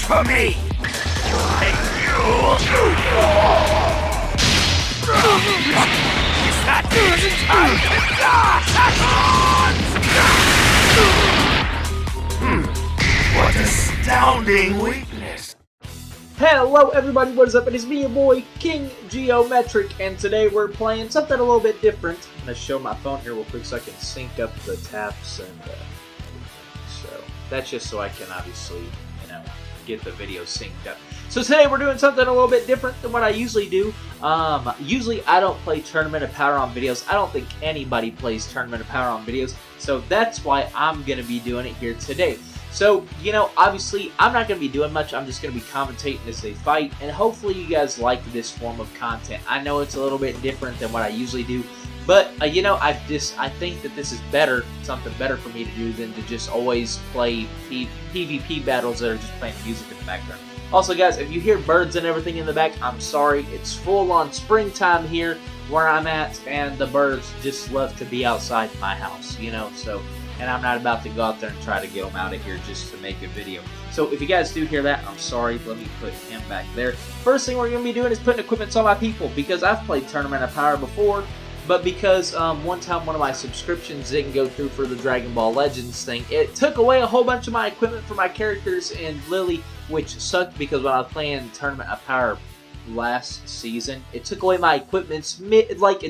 for me! Is that what astounding weakness! Hello everybody, what is up? It is me, your boy, King Geometrik, and today we're playing something a little bit different. I'm going to show my phone here real quick so I can sync up the taps and so that's just so I can obviously, get the video synced up. So today we're doing something a little bit different than what I usually do. Usually I don't play Tournament of Power on videos. I don't think anybody plays Tournament of Power on videos, so that's why I'm going to be doing it here today. So, obviously, I'm not going to be doing much. I'm just going to be commentating as they fight, and hopefully you guys like this form of content. I know it's a little bit different than what I usually do, but, I think that this is better, something better for me to do than to just always play PvP battles that are just playing music in the background. Also, guys, if you hear birds and everything in the back, I'm sorry. It's full-on springtime here where I'm at, and the birds just love to be outside my house, so... And I'm not about to go out there and try to get them out of here just to make a video. So if you guys do hear that, I'm sorry. Let me put him back there. First thing we're going to be doing is putting equipments on my people, because I've played Tournament of Power before, but because one time one of my subscriptions didn't go through for the Dragon Ball Legends thing, it took away a whole bunch of my equipment for my characters in Lily, which sucked because when I was playing Tournament of Power last season, it took away my equipment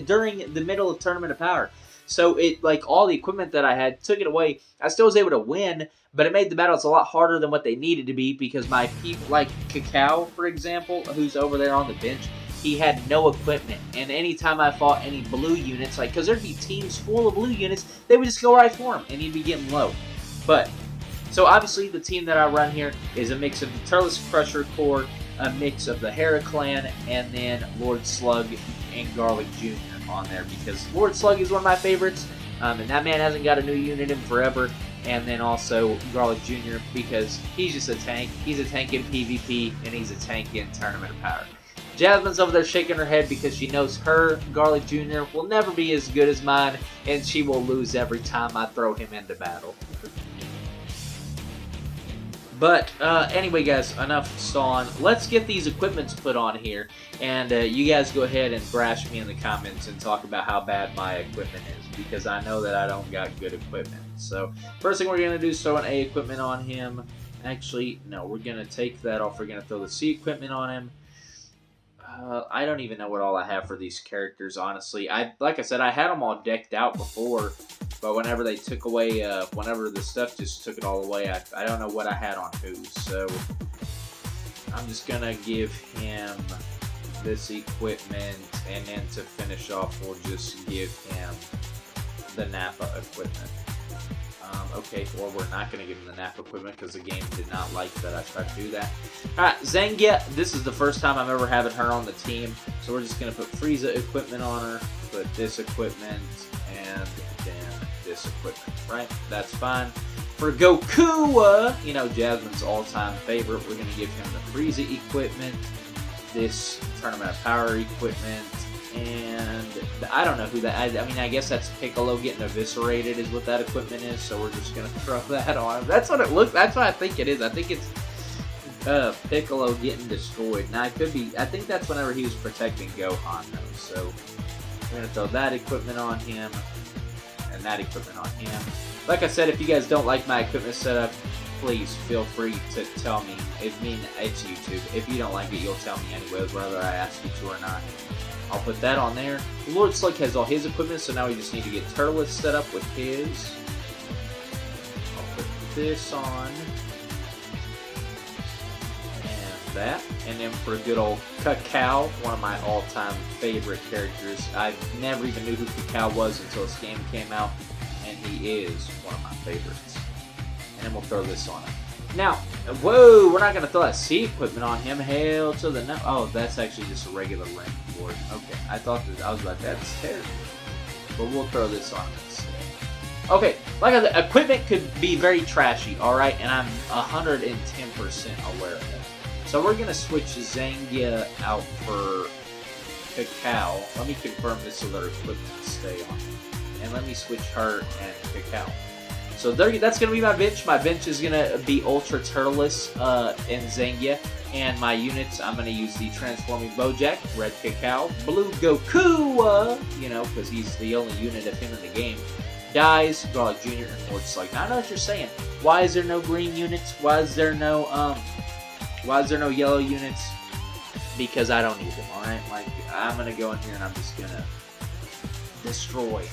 during the middle of Tournament of Power. So it, all the equipment that I had, took it away. I still was able to win, but it made the battles a lot harder than what they needed to be because my people, like Cacao, for example, who's over there on the bench, he had no equipment. And anytime I fought any blue units, because there'd be teams full of blue units, they would just go right for him, and he'd be getting low. But, so obviously the team that I run here is a mix of the Turles Crusher Corps, a mix of the Hera Clan, and then Lord Slug and Garlic Jr. on there, because Lord Slug is one of my favorites, and that man hasn't got a new unit in forever. And then also Garlic Jr. because he's just a tank. He's a tank in PvP, and he's a tank in Tournament of Power. Jasmine's over there shaking her head because she knows her Garlic Jr. will never be as good as mine, and she will lose every time I throw him into battle. But anyway, guys, enough sawing. Let's get these equipments put on here, and you guys go ahead and thrash me in the comments and talk about how bad my equipment is, because I know that I don't got good equipment. So first thing we're going to do is throw an A equipment on him. Actually, no, we're going to take that off. We're going to throw the C equipment on him. I don't even know what all I have for these characters, honestly. Like I said, I had them all decked out before, but whenever they took away, whenever the stuff just took it all away, I don't know what I had on who. So I'm just going to give him this equipment, and then to finish off, we'll just give him the Nappa equipment. Okay, or we're not going to give him the Nappa equipment because the game did not like that I tried to do that. Alright, Zangia, this is the first time I'm ever having her on the team, so we're just going to put Frieza equipment on her, put this equipment, and then this equipment, right? That's fine. For Goku, Jasmine's all-time favorite, we're going to give him the Frieza equipment, this Tournament of Power equipment, and I don't know who that. I mean, I guess that's Piccolo getting eviscerated is what that equipment is. So we're just gonna throw that on. That's what it looks. That's what I think it is. I think it's Piccolo getting destroyed. Now it could be. I think that's whenever he was protecting Gohan though. So we're gonna throw that equipment on him and that equipment on him. Like I said, if you guys don't like my equipment setup, please feel free to tell me. It's YouTube. If you don't like it, you'll tell me anyways, whether I ask you to or not. I'll put that on there. Lord Slug has all his equipment, so now we just need to get Turles set up with his. I'll put this on. And that. And then for good old Cacao, one of my all-time favorite characters. I never even knew who Cacao was until this game came out, and he is one of my favorites. And then we'll throw this on him. Now, whoa, we're not going to throw that C equipment on him. Hell to the no. Oh, that's actually just a regular rank board. Okay, I thought that I was like, that's terrible. But we'll throw this on instead. Okay, like I said, equipment could be very trashy, alright? And I'm 110% aware of that. So we're going to switch Zangia out for Cacao. Let me confirm this so that her equipment stay on. And let me switch her and Cacao. So that's going to be my bench. My bench is going to be Ultra Turtles and Zangia. And my units, I'm going to use the Transforming Bojack, Red Cacao, Blue Goku, you know, because he's the only unit of him in the game. Dies, Garlic Jr., and Lord Slug. Now, I know what you're saying. Why is there no green units? Why is there no yellow units? Because I don't need them, alright? Like, I'm going to go in here and I'm just going to destroy this.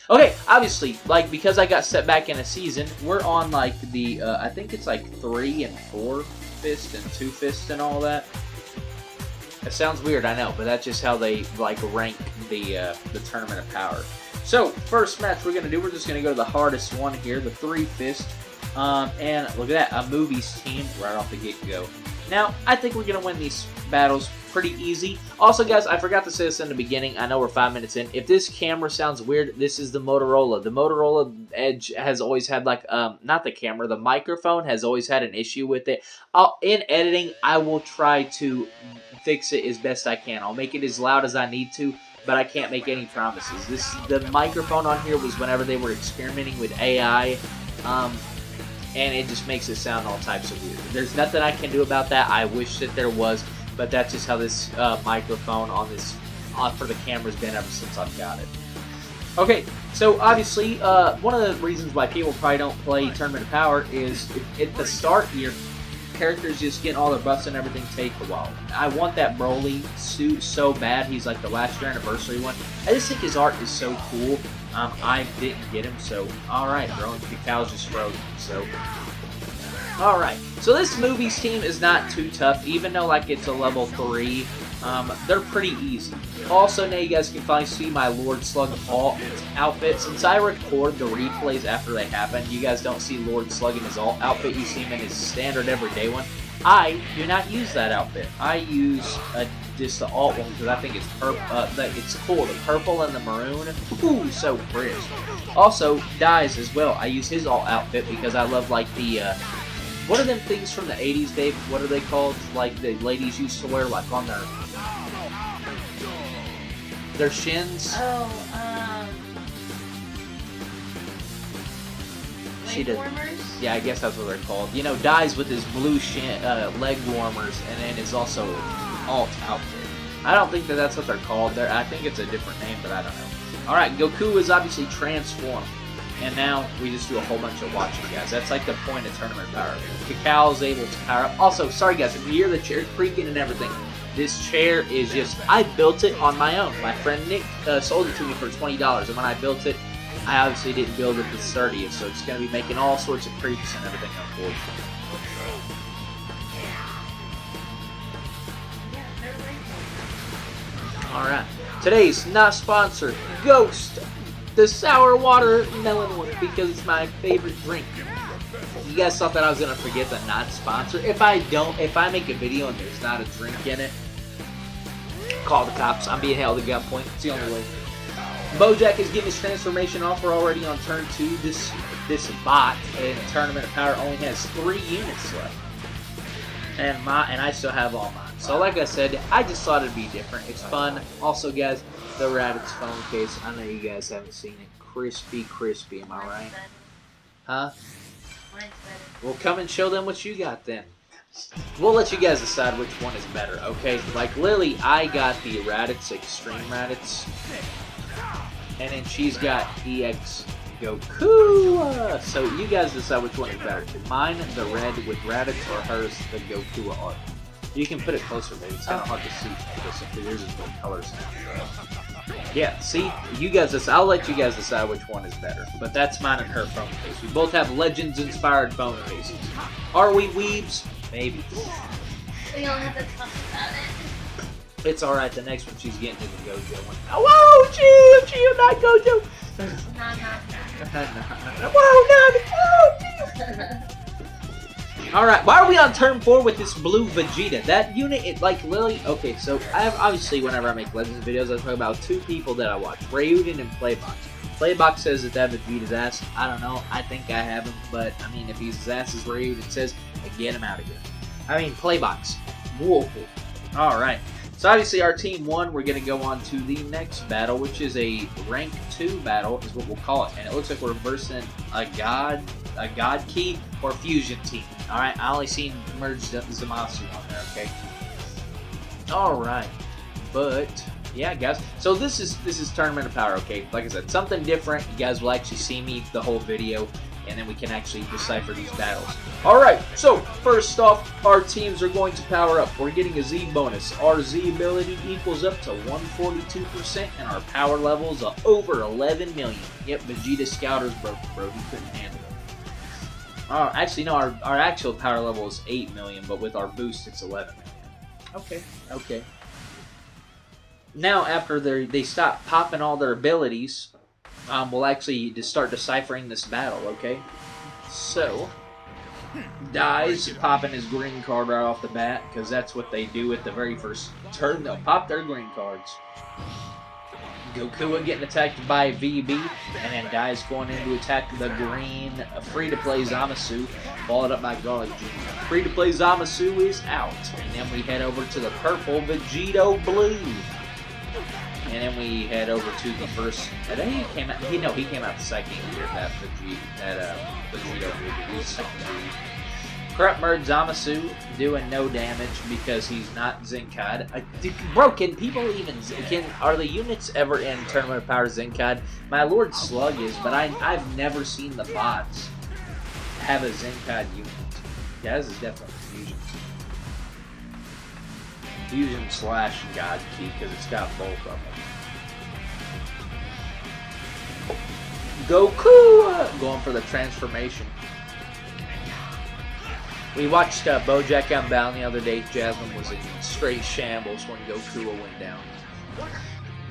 Okay, obviously, like, because I got set back in a season, we're on, like, the, I think it's, like, 3 and 4 fist and 2 fist and all that. It sounds weird, I know, but that's just how they, like, rank the Tournament of Power. So, first match we're going to do, we're just going to go to the hardest one here, the 3 fist. And look at that, a movies team right off the get-go. Now, I think we're going to win these battles pretty easy. Also, guys, I forgot to say this in the beginning. I know we're 5 minutes in. If this camera sounds weird, this is the Motorola. The Motorola Edge has always had, like, not the camera, the microphone has always had an issue with it. In editing, I will try to fix it as best I can. I'll make it as loud as I need to, but I can't make any promises. The microphone on here was whenever they were experimenting with AI, and it just makes it sound all types of weird. There's nothing I can do about that. I wish that there was, but that's just how this microphone on this for the camera's been ever since I've got it. Okay, so obviously, one of the reasons why people probably don't play Tournament of Power is at the start, your characters just getting all their buffs and everything take a while. I want that Broly suit so bad. He's like the last year anniversary one. I just think his art is so cool. I didn't get him, so alright, bro. And Cacao's just frozen, so alright. So this movies team is not too tough, even though like it's a level 3. They're pretty easy. Also, now you guys can finally see my Lord Slug alt outfit. Since I record the replays after they happen, you guys don't see Lord Slug in his alt outfit. You see him in his standard everyday one. I do not use that outfit. I use just the alt one because I think it's it's cool. The purple and the maroon. Ooh, so crisp. Also, Dies as well. I use his alt outfit because I love like the what are them things from the 80s, Dave? What are they called? Like the ladies used to wear like on their shins. Oh, leg warmers? Yeah, I guess that's what they're called. You know, Dies with his blue leg warmers, and then is also alt outfit. I don't think that's what they're called. I think it's a different name, but I don't know. Alright, Goku is obviously transformed. And now we just do a whole bunch of watching, guys. That's like the point of Tournament Power. Cacao's able to power up. Also, sorry guys, if you hear the chair creaking and everything, this chair is just, I built it on my own. My friend Nick sold it to me for $20, and when I built it, I obviously didn't build it the 30th, so it's going to be making all sorts of creaks and everything, unfortunately. Alright, today's not sponsored, Ghost, the sour watermelon one, because it's my favorite drink. You guys thought that I was going to forget the not sponsor? If I make a video and there's not a drink in it, call the cops. I'm being held at gunpoint. It's the only way. Bojack is getting his transformation off. We're already on turn 2. This bot in Tournament of Power only has 3 units left. And I still have all mine. So like I said, I just thought it'd be different. It's fun. Also, guys, the Raditz phone case. I know you guys haven't seen it. Crispy, am I right? Huh? Well, come and show them what you got then. We'll let you guys decide which one is better, okay? Like Lily, I got the Raditz Extreme Raditz. And then she's got EX Goku. So you guys decide which one is better. Mine, the red with Raditz, or hers, the Goku art. You can put it closer, baby. It's kind of hard to see because yours is both colors now. Yeah, see? You guys decide. I'll let you guys decide which one is better. But that's mine and her phone case. We both have Legends-inspired phone cases. Are we weebs? Maybe. We don't have to talk about it. It's alright. The next one she's getting to the Gojo one. Oh, chill, not Gojo. Whoa, no. Alright, why are we on turn 4 with this blue Vegeta? That unit, like, Lily... Okay, so, I have, obviously, whenever I make Legends videos, I talk about 2 people that I watch. Ryuden and Playbox. Playbox says that Vegeta's ass. I don't know. I think I have him, but, I mean, if he's as ass as Ryuden says, get him out of here. I mean, Playbox. Woeful. Alright. So obviously our team won. We're going to go on to the next battle, which is a rank 2 battle, is what we'll call it. And it looks like we're versing a God Key or Fusion team. Alright, I only seen merged Zamasu on there, okay? Alright. But yeah, guys. So this is Tournament of Power, okay? Like I said, something different. You guys will actually see me the whole video, and then we can actually decipher these battles. Alright, so first off, our teams are going to power up. We're getting a Z bonus. Our Z ability equals up to 142%, and our power levels are over 11 million. Yep, Vegeta Scouter's broke, bro. He couldn't handle it. Actually, no, our actual power level is 8 million, but with our boost, it's 11 million. Okay. Now, after they stop popping all their abilities, we'll actually just start deciphering this battle, okay? So, Dai's popping his green card right off the bat, because that's what they do at the very first turn. They'll pop their green cards. Goku getting attacked by VB, and then Dai's going in to attack the green free-to-play Zamasu, followed up by Garlic Jr. Free-to-play Zamasu is out, and then we head over to the purple Vegito Blue. And then we head over to the first. I think he came out. He came out second here. That Vegito Blue. He's second. Corrupt Merge Zamasu doing no damage because he's not Zenkai. Bro, can people even are the units ever in Tournament of Power Zenkai? My Lord Slug is, but I've never seen the bots have a Zenkai unit. Yeah, this is definitely Fusion. Fusion / God Key because it's got both of them. Goku going for the transformation. We watched BoJack Unbound the other day. Jasmine was in straight shambles when Goku went down.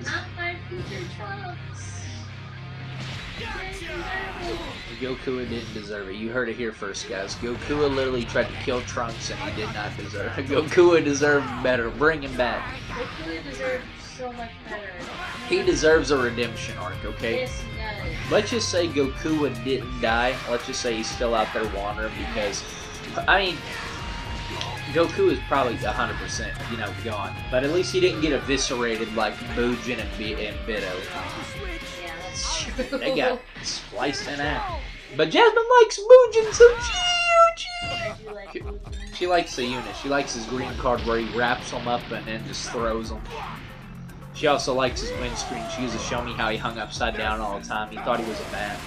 Not my future trunks. Goku didn't deserve it. You heard it here first, guys. Goku literally tried to kill Trunks and he did not deserve it. Goku deserved better. Bring him back. Goku deserves so much better. He deserves a redemption arc, okay? Yes, he does. Let's just say Goku didn't die. Let's just say he's still out there wandering because, I mean, Goku is probably 100%, gone. But at least he didn't get eviscerated like Bujin and Bido. Yeah, that's true. They got spliced in half. But Jasmine likes Bujin, so I do like Bujin. she likes the unit. She likes his green card where he wraps them up and then just throws them. She also likes his windscreen. She used to show me how he hung upside down all the time. He thought he was a bat.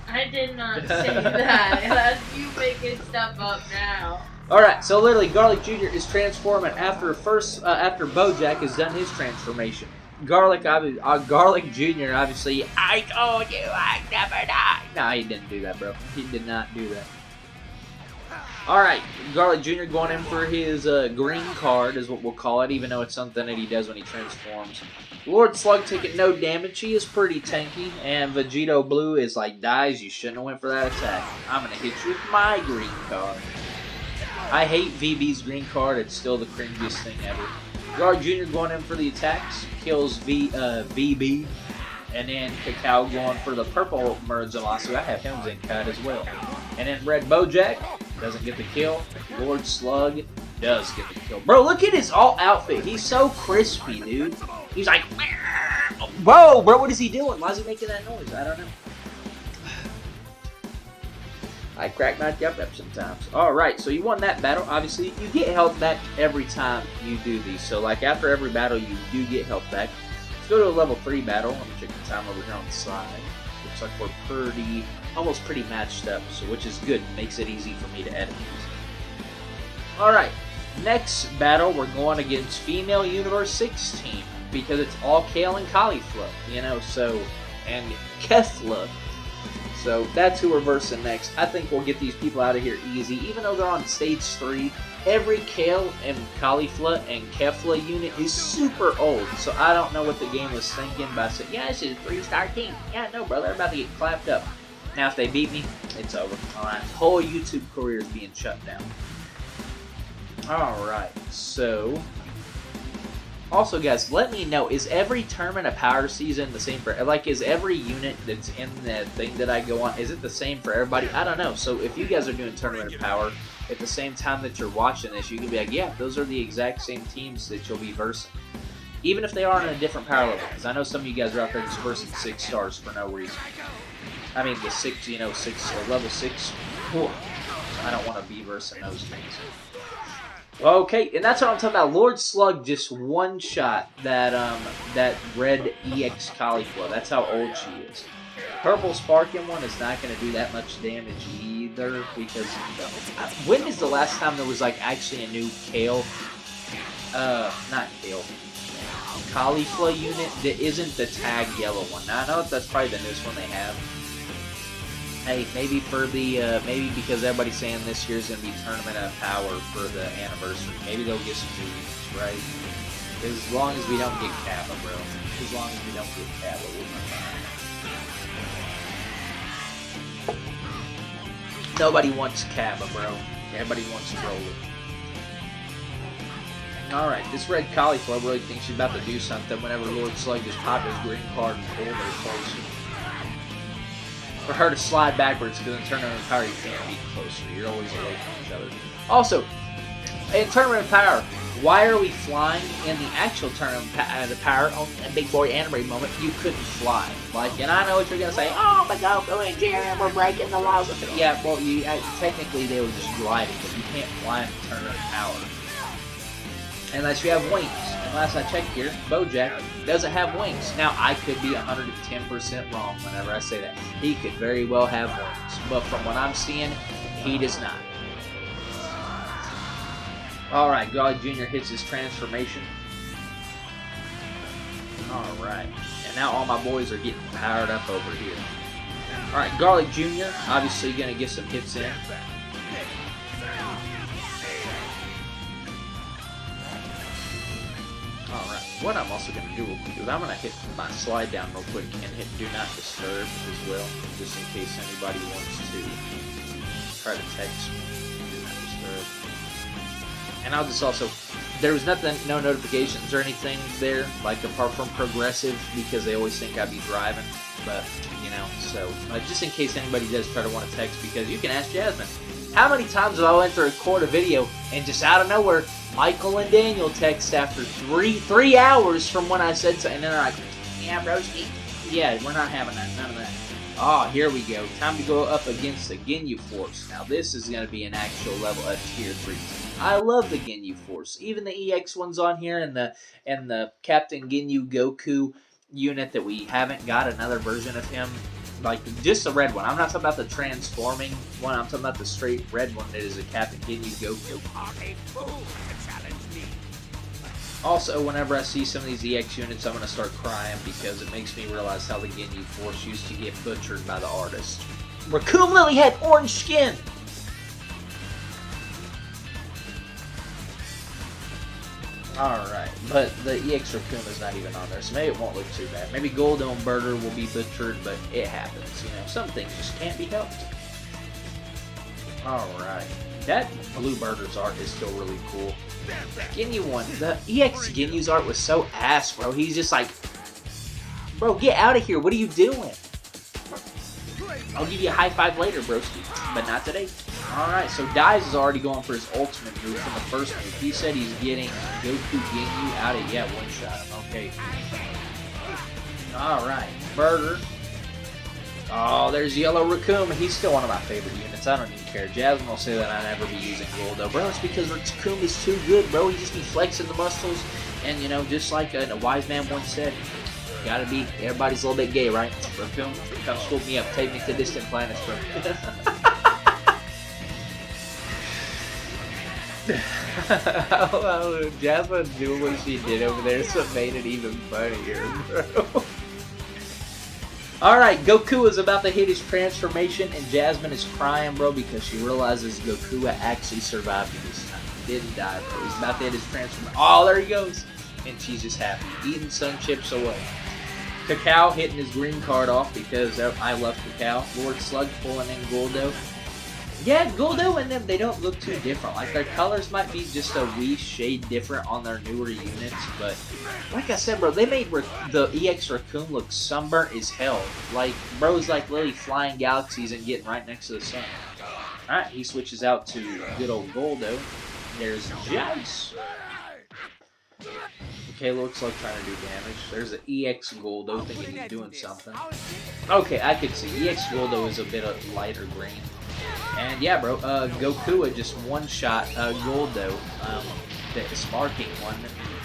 I did not say that. That's you making stuff up now. Alright, so literally Garlic Jr. is transforming after BoJack has done his transformation. Garlic Jr. obviously, I told you I'd never die. No, he didn't do that, bro. He did not do that. Alright, Garlic Jr. going in for his green card is what we'll call it, even though it's something that he does when he transforms. Lord Slug taking no damage. He is pretty tanky, and Vegito Blue is like, Dies, you shouldn't have went for that attack. I'm going to hit you with my green card. I hate VB's green card. It's still the cringiest thing ever. Garlic Jr. going in for the attacks, kills VB. And then Cacao going for the purple Merge Zamasu. I have him Zenkai as well. And then Red BoJack doesn't get the kill. Lord Slug does get the kill. Bro, look at his alt outfit. He's so crispy, dude. He's like, whoa, bro, what is he doing? Why is he making that noise? I don't know. I crack my jump up sometimes. Alright, so you won that battle. Obviously, you get health back every time you do these. So, like, after every battle, you do get health back. Let's go to a level 3 battle. Let me check the time over here on the side. Looks like we're almost pretty matched up, so which is good. Makes it easy for me to edit these. Alright, next battle, we're going against Female Universe 16. Because it's all Kale and Caulifla, and Kefla. So that's who we're versing next. I think we'll get these people out of here easy. Even though they're on stage 3, every Kale and Caulifla and Kefla unit is super old. So I don't know what the game was thinking by saying, yeah, this is a 3-star team. Yeah, no, bro, they're about to get clapped up. Now, if they beat me, it's over. Alright, whole YouTube career is being shut down. Alright, so Also, guys, let me know, is every tournament of power season the same for, like, is every unit that's in the thing that I go on, is it the same for everybody? I don't know. So if you guys are doing tournament of power at the same time that you're watching this, you can be like, yeah, those are the exact same teams that you'll be versing. Even if they are in a different power level, because I know some of you guys are out there just versing 6 stars for no reason. I mean, the 6, you know, 6, level 6, whew, I don't want to be versing those things. Okay, and that's what I'm talking about. Lord Slug just one-shot that that red EX Cauliflower. That's how old she is. Purple Sparking one is not going to do that much damage either because when is the last time there was like actually a new Kale? Not Kale. Cauliflower unit that isn't the tag yellow one. Now I know that's probably the newest one they have. Hey, maybe for the maybe because everybody's saying this year's gonna be Tournament of Power for the anniversary. Maybe they'll get some new units, right? As long as we don't get Kappa, bro. As long as we don't get Kappa, we'll be fine. Nobody wants Kappa, bro. Everybody wants Broly. Alright, this red Cauliflower really thinks she's about to do something whenever Lord Slug just popped his green card and pulled her closer. For her to slide backwards, because in Tournament of Power you can't be closer. You're always away from each other. Also, in Tournament of Power, why are we flying in the actual Tournament of Power on a Big Boy Anime moment? You couldn't fly. Like, and I know what you're going to say, oh, but Goku and Jiren were breaking the laws of it. Yeah, well, technically they were just gliding, but you can't fly in the Tournament of Power. Unless you have wings. And last I checked here, Bojack doesn't have wings. Now, I could be 110% wrong whenever I say that. He could very well have wings. But from what I'm seeing, he does not. Alright, Garlic Jr. hits his transformation. Alright. And now all my boys are getting powered up over here. Alright, Garlic Jr. obviously going to get some hits in. Alright, what I'm also going to do real quick is I'm going to hit my slide down real quick and hit Do Not Disturb as well, just in case anybody wants to try to text me. Do Not Disturb. And I'll just also, there was nothing, no notifications or anything there, like apart from Progressive, because they always think I'd be driving, but, you know, so, just in case anybody does try to want to text, because you can ask Jasmine, how many times have I went to record a video and just out of nowhere, Michael and Daniel text after three hours from when I said so, and then they're like, yeah, broski. Yeah, we're not having that, none of that. Oh, here we go. Time to go up against the Ginyu Force. Now, this is going to be an actual level of Tier 3. I love the Ginyu Force. Even the EX ones on here and the Captain Ginyu Goku unit that we haven't got another version of him. Like, just the red one. I'm not talking about the transforming one. I'm talking about the straight red one that is a Captain Ginyu Goku. Also, whenever I see some of these EX units, I'm going to start crying because it makes me realize how the Ginyu Force used to get butchered by the artist. Raccoon Lily had orange skin! Alright, but the EX Raccoon is not even on there, so maybe it won't look too bad. Maybe Golden Birder will be butchered, but it happens, you know. Some things just can't be helped. Alright. That Blue Birder's art is still really cool. Ginyu one, the EX Ginyu's art was so ass, bro. He's just like, bro, get out of here. What are you doing? I'll give you a high five later, broski, but not today. Alright, so Dai's is already going for his ultimate move from the first move. He said he's getting Goku Ginyu out of, yeah, one shot him. Okay. Alright, Burger. Oh, there's Yellow Raccoon. He's still one of my favorite units. I don't even care. Jasmine will say that I'll never be using Goldo. Bro, it's because Raccoon is too good, bro. He just be flexing the muscles. And, you know, just like a wise man once said, gotta be, everybody's a little bit gay, right? Raccoon, come swoop me up. Take me to distant planets, bro. Oh, Jasmine doing what she did over there, so it made it even funnier, bro. Alright, Goku is about to hit his transformation, and Jasmine is crying, bro, because she realizes Goku actually survived this time. He didn't die, bro. He's about to hit his transformation. Oh, there he goes. And she's just happy. Eating sun chips away. Cacao hitting his green card off because I love Cacao. Lord Slug pulling in Goldo. Yeah, Goldo and them, they don't look too different. Like, their colors might be just a wee shade different on their newer units, but like I said, bro, they made the EX Raccoon look sunburnt as hell. Like, bro's like literally flying galaxies and getting right next to the sun. Alright, he switches out to good old Goldo. There's Jace. Okay, looks like trying to do damage. There's an EX Goldo thinking he's doing something. Okay, I could see. EX Goldo is a bit of lighter green. And yeah, bro, Goku just one-shot Goldo, the sparking one,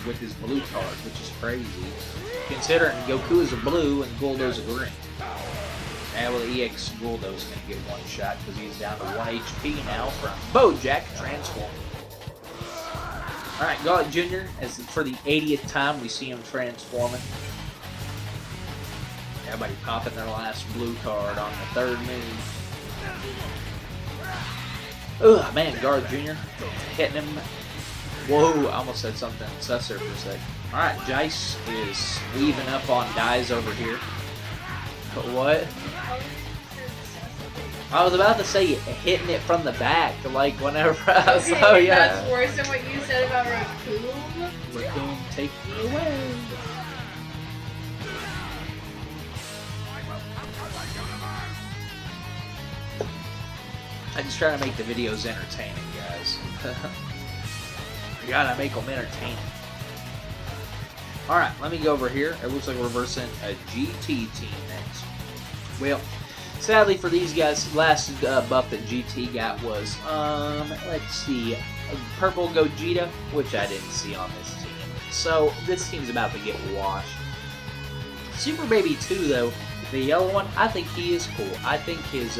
with his blue card, which is crazy. Considering Goku is a blue and Goldo's a green. And well, the EX Goldo's gonna get one shot because he's down to 1 HP now from Bojack Transform. Alright, Garlic Jr., as for the 80th time we see him transforming. Everybody popping their last blue card on the third move. Ugh, man, Garlic Jr. hitting him. Whoa, I almost said something sus there for a sec. Alright, Jace is weaving up on dies over here. But what? I was about to say hitting it from the back, like whenever I was, okay, oh yeah. That's worse than what you said about Raccoon. Raccoon, take me away. I just try to make the videos entertaining, guys. I gotta make them entertaining. Alright, let me go over here. It looks like we're versing a GT team next. Well, sadly for these guys, last buff that GT got was, let's see, Purple Gogeta, which I didn't see on this team. So, this team's about to get washed. Super Baby 2, though, the yellow one, I think he is cool. I think his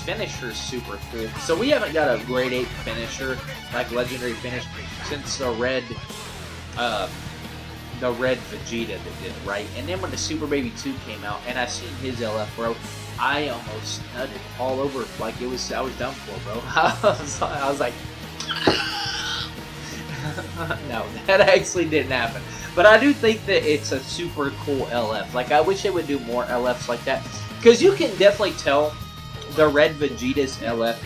finisher is super cool. So we haven't got a grade 8 finisher, like legendary finish, since the red Vegeta that did it, right? And then when the Super Baby 2 came out, and I seen his LF, bro, I almost nutted all over. Like, I was done for, bro. I was like, no, that actually didn't happen. But I do think that it's a super cool LF. Like, I wish they would do more LFs like that. Because you can definitely tell the red Vegeta's LF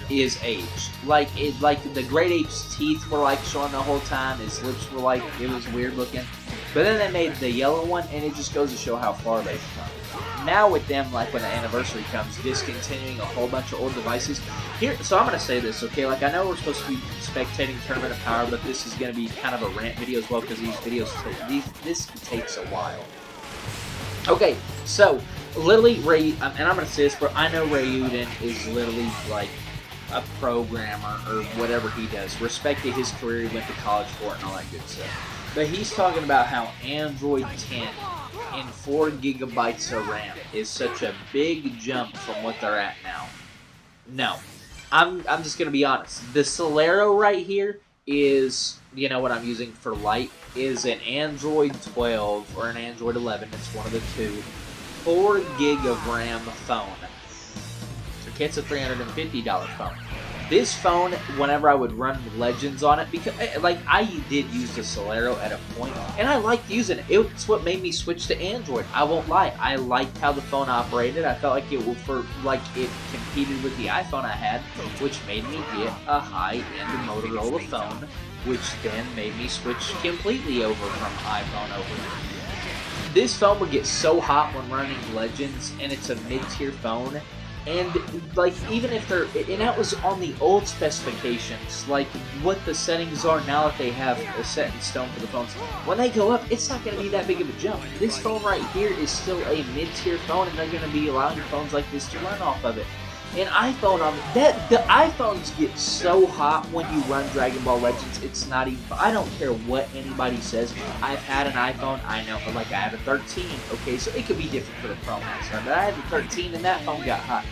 is aged. Like, the Great Ape's teeth were, like, showing the whole time. His lips were, like, it was weird looking. But then they made the yellow one, and it just goes to show how far they've come. Now with them, like, when the anniversary comes, discontinuing a whole bunch of old devices. Here, so I'm going to say this, okay? Like, I know we're supposed to be spectating Tournament of Power, but this is going to be kind of a rant video as well, because these videos this takes a while. Okay, so, literally, and I'm going to say this, but I know Ryuden is literally, like, a programmer, or whatever he does. Respected his career, he went to college for it, and all that good stuff. But he's talking about how Android 10 and 4 gigabytes of RAM is such a big jump from what they're at now. No. I'm just going to be honest. The Solero right here is, you know what I'm using for light, is an Android 12 or an Android 11. It's one of the two. 4 gig of RAM phone. Okay, it's a $350 phone. This phone, whenever I would run Legends on it, because, like, I did use the Solero at a point, and I liked using it. It's what made me switch to Android. I won't lie. I liked how the phone operated. I felt like it competed with the iPhone I had, which made me get a high-end Motorola phone, which then made me switch completely over from iPhone over. This phone would get so hot when running Legends, and it's a mid-tier phone. And, like, even if they're, and that was on the old specifications, like, what the settings are now that they have set in stone for the phones. When they go up, it's not going to be that big of a jump. This phone right here is still a mid-tier phone, and they're going to be allowing phones like this to run off of it. An iPhone the iPhones get so hot when you run Dragon Ball Legends, it's not even, I don't care what anybody says. I've had an iPhone, I know, like I have a 13, okay, so it could be different for the Pro Max, but I had the 13 and that phone got hot.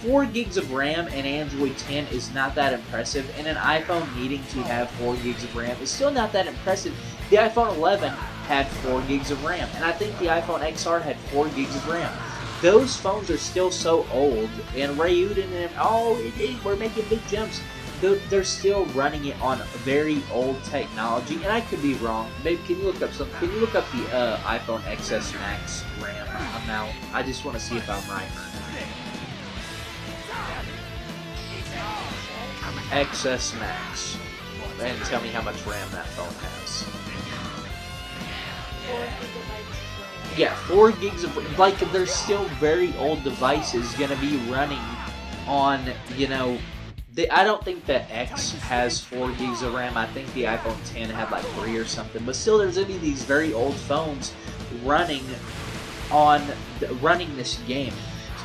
4 gigs of RAM and Android 10 is not that impressive, and an iPhone needing to have 4 gigs of RAM is still not that impressive. The iPhone 11 had 4 gigs of RAM, and I think the iPhone XR had 4 gigs of RAM. Those phones are still so old, and Ryuden and we're making big jumps. They're still running it on very old technology, and I could be wrong. Babe, can you look up something? Can you look up the iPhone XS Max RAM amount? I just want to see if I'm right. XS Max. And tell me how much RAM that phone has. Yeah, 4 gigs of, like, they're still very old devices gonna be running on, you know, I don't think the X has 4 gigs of RAM. I think the iPhone 10 had like 3 or something. But still, there's gonna be these very old phones running this game.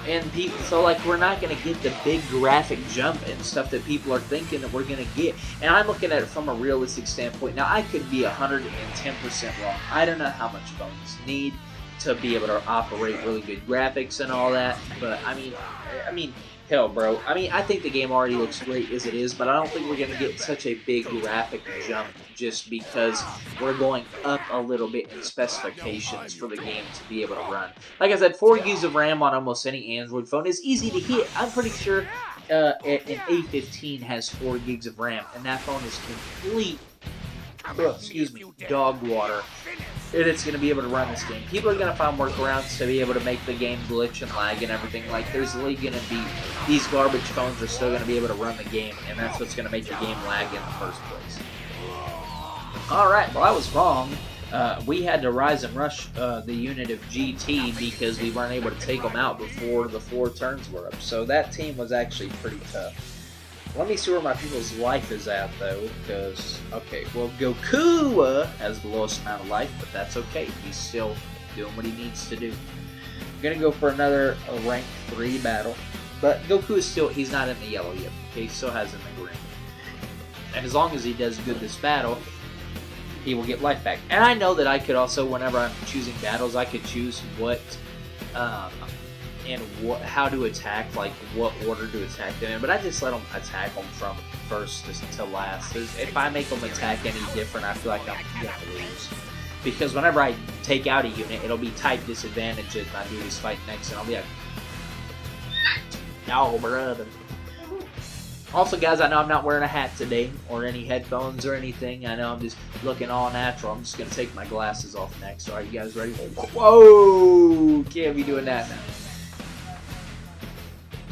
And people, so like, we're not gonna get the big graphic jump and stuff that people are thinking that we're gonna get. And I'm looking at it from a realistic standpoint. Now, I could be 110% wrong. I don't know how much phones need to be able to operate really good graphics and all that. But I mean, hell, bro. I mean, I think the game already looks great as it is, but I don't think we're gonna get such a big graphic jump just because we're going up a little bit in specifications for the game to be able to run. Like I said, 4 gigs of RAM on almost any Android phone is easy to hit. I'm pretty sure an A15 has 4 gigs of RAM, and that phone is complete, dog water. And it's going to be able to run this game. People are going to find workarounds to be able to make the game glitch and lag and everything. Like, there's really going to be, these garbage phones are still going to be able to run the game, and that's what's going to make the game lag in the first place. Alright, well, I was wrong. We had to rise and rush the unit of GT because we weren't able to take them out before the 4 turns were up. So that team was actually pretty tough. Let me see where my people's life is at, though, because, okay, well, Goku has the lowest amount of life, but that's okay. He's still doing what he needs to do. I'm going to go for another rank 3 battle, but Goku is still, he's not in the yellow yet, okay? He still has in the green. And as long as he does good this battle, he will get life back. And I know that I could also, whenever I'm choosing battles, I could choose what, and how to attack, like what order to attack them in, but I just let them attack them from first to last. If I make them attack any different, I feel like I'm going to lose. Because whenever I take out a unit, it'll be type disadvantage and my dude's fighting next, and I'll be like, no, brother. Also, guys, I know I'm not wearing a hat today, or any headphones or anything. I know I'm just looking all natural. I'm just going to take my glasses off next. Alright, you guys ready? Whoa! Can't be doing that now.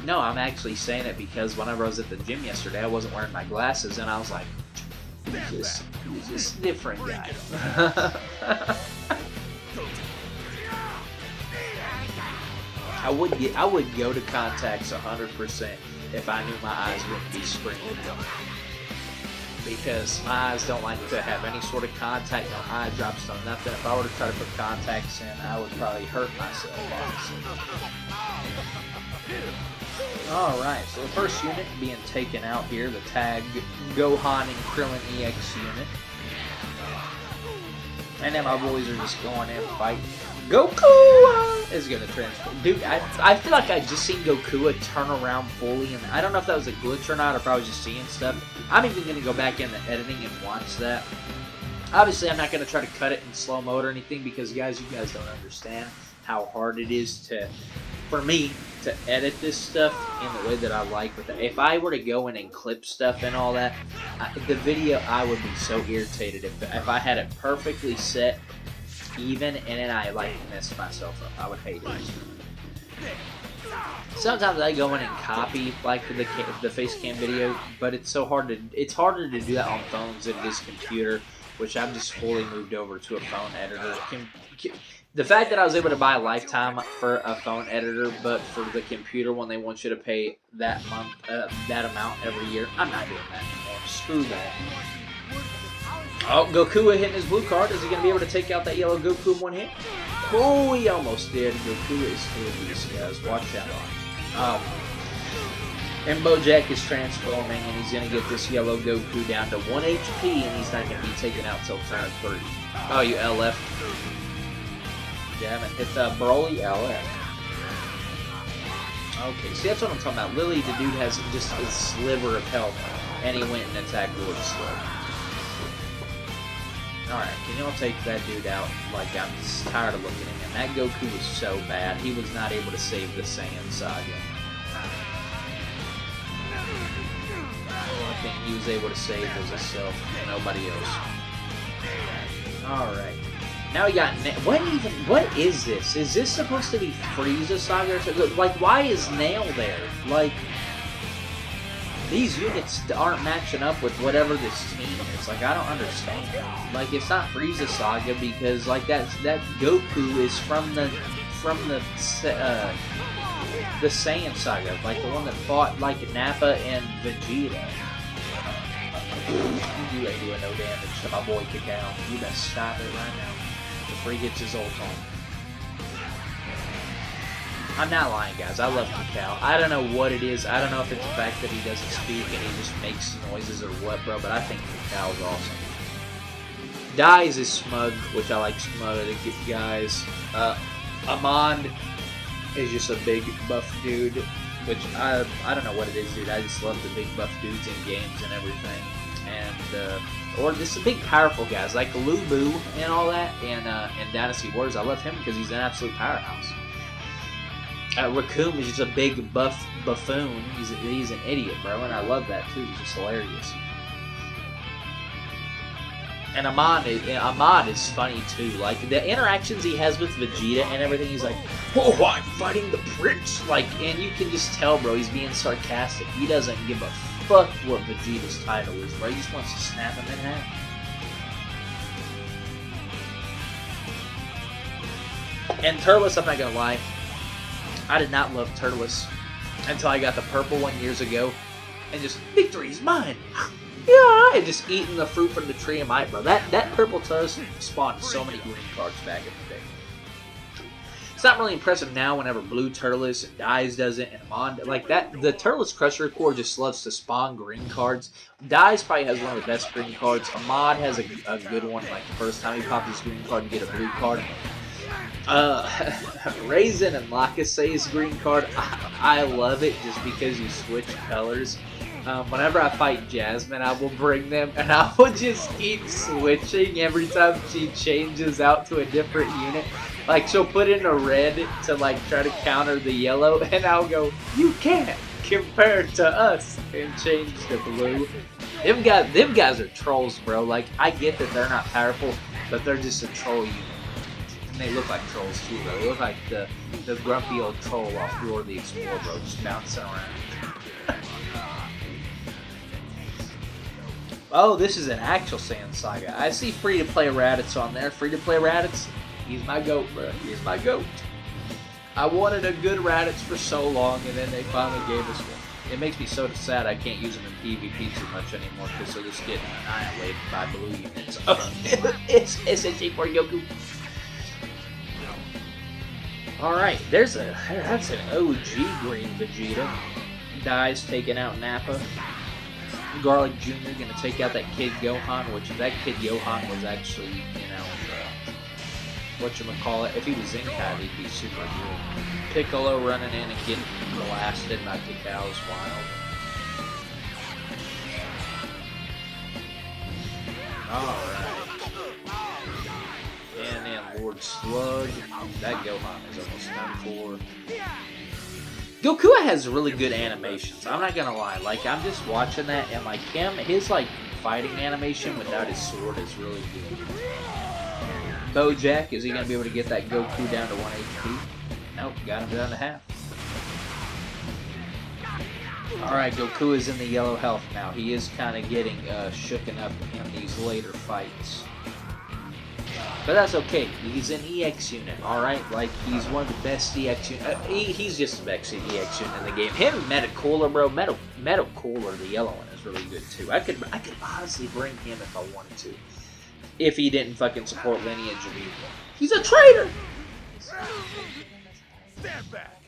No, I'm actually saying it because whenever I was at the gym yesterday, I wasn't wearing my glasses, and I was like, he's just a different guy. I would go to contacts 100% if I knew my eyes wouldn't be screaming. Because my eyes don't like to have any sort of contact, no eye drops, no nothing. If I were to try to put contacts in, I would probably hurt myself, honestly. Alright, so the first unit being taken out here, the tag Gohan and Krillin EX unit. And then my boys are just going in fighting. Goku is going to transform. Dude, I feel like I just seen Goku turn around fully, and I don't know if that was a glitch or not, or if I was just seeing stuff. I'm even going to go back in the editing and watch that. Obviously, I'm not going to try to cut it in slow mode or anything, because guys, you guys don't understand how hard it is for me to edit this stuff in the way that I like. With it. If I were to go in and clip stuff and all that, the video, I would be so irritated if I had it perfectly set even, and then I like messed myself up. I would hate it. Sometimes I go in and copy like the face cam video, but it's so hard to. It's harder to do that on phones than it is computer, which I've just fully moved over to a phone editor. The fact that I was able to buy a lifetime for a phone editor, but for the computer one, they want you to pay that amount every year. I'm not doing that anymore. Screw that. Oh, Goku hitting his blue card. Is he going to be able to take out that yellow Goku in one hit? Oh, he almost did. Goku is still these guys. Watch out. And Bojack is transforming, and he's going to get this yellow Goku down to 1 HP, and he's not going to be taken out till turn 3. Oh, you LF. Damn it. Hit the Broly LF. Okay, see, that's what I'm talking about. Lily, the dude, has just a sliver of health, and he went and attacked Lord Slug. Alright, can y'all take that dude out? Like, I'm just tired of looking at him. That Goku was so bad, he was not able to save the Saiyan Saga. The only thing he was able to save was himself, nobody else. Alright. Now we got... What is this? Is this supposed to be Frieza Saga or something? Like, why is Nail there? Like... these units aren't matching up with whatever this team is. Like, I don't understand. Like, it's not Frieza Saga because like that Goku is from the Saiyan Saga, like the one that fought like Nappa and Vegeta. You ain't doing no damage to my boy Cacao. You better stop it right now before he gets his ult on. I'm not lying, guys. I love Cacao. I don't know what it is. I don't know if it's the fact that he doesn't speak and he just makes noises or what, bro, but I think Cacao is awesome. Dies is smug, which I like smug guys. Amand is just a big buff dude, which I don't know what it is, dude. I just love the big buff dudes in games and everything. And or just the big powerful guys like Lubu and all that, and Dynasty Wars. I love him because he's an absolute powerhouse. Raccoon is just a big buff buffoon. He's an idiot, bro, and I love that too. He's just hilarious. And Ahmad is funny too. Like the interactions he has with Vegeta and everything, he's like, "Oh, I'm fighting the prince!" Like, and you can just tell, bro, he's being sarcastic. He doesn't give a fuck what Vegeta's title is, bro. He just wants to snap him in half. And Turles, I'm not gonna lie, I did not love Turles until I got the purple one years ago, and just victory's mine. Yeah, and just eating the fruit from the tree of might, bro. That purple Turles spawned so many green cards back in the day. It's not really impressive now whenever Blue Turles and Dies does it, and Amon, like that. The Turles Crusher Core just loves to spawn green cards. Dies probably has one of the best green cards. Ahmad has a good one, like the first time he popped his green card and get a blue card. Raisin and Lacase's green card, I love it just because you switch colors. Whenever I fight Jasmine, I will bring them, and I will just keep switching every time she changes out to a different unit. Like, she'll put in a red to, like, try to counter the yellow, and I'll go, "You can't compare to us," and change to blue. Them guys are trolls, bro. Like, I get that they're not powerful, but they're just a troll unit. And they look like trolls, too, bro. They look like the grumpy old troll off Dora the Explorer, bro, just bouncing around. Oh, this is an actual Saiyan Saga. I see free-to-play Raditz on there. Free-to-play Raditz, he's my goat, bro. He's my goat. I wanted a good Raditz for so long, and then they finally gave us one. It makes me so sad I can't use them in PvP too much anymore because they're just getting annihilated by blue units. It's SSG for Goku. Alright, that's an OG green Vegeta. Dies taking out Nappa. Garlic Jr. gonna take out that kid Gohan, which that kid Gohan was actually, you know, whatchamacallit. If he was Zenkai, he'd be super good. Piccolo running in and getting blasted by Cacao's Wild. Alright. And then Lord Slug. That Gohan is almost done for. Goku has really good animations. I'm not gonna lie. Like, I'm just watching that, and like his like fighting animation without his sword is really good. Bojack, is he gonna be able to get that Goku down to 1 HP? Nope, got him down to half. Alright, Goku is in the yellow health now. He is kind of getting shooken up in these later fights. But that's okay. He's an EX unit, alright? Like, he's one of the best EX units. He's just the best EX unit in the game. Him and Metacooler, bro. Metacooler, the yellow one, is really good, too. I could honestly bring him if I wanted to. If he didn't fucking support Lineage of Evil. He's a traitor! Stand back.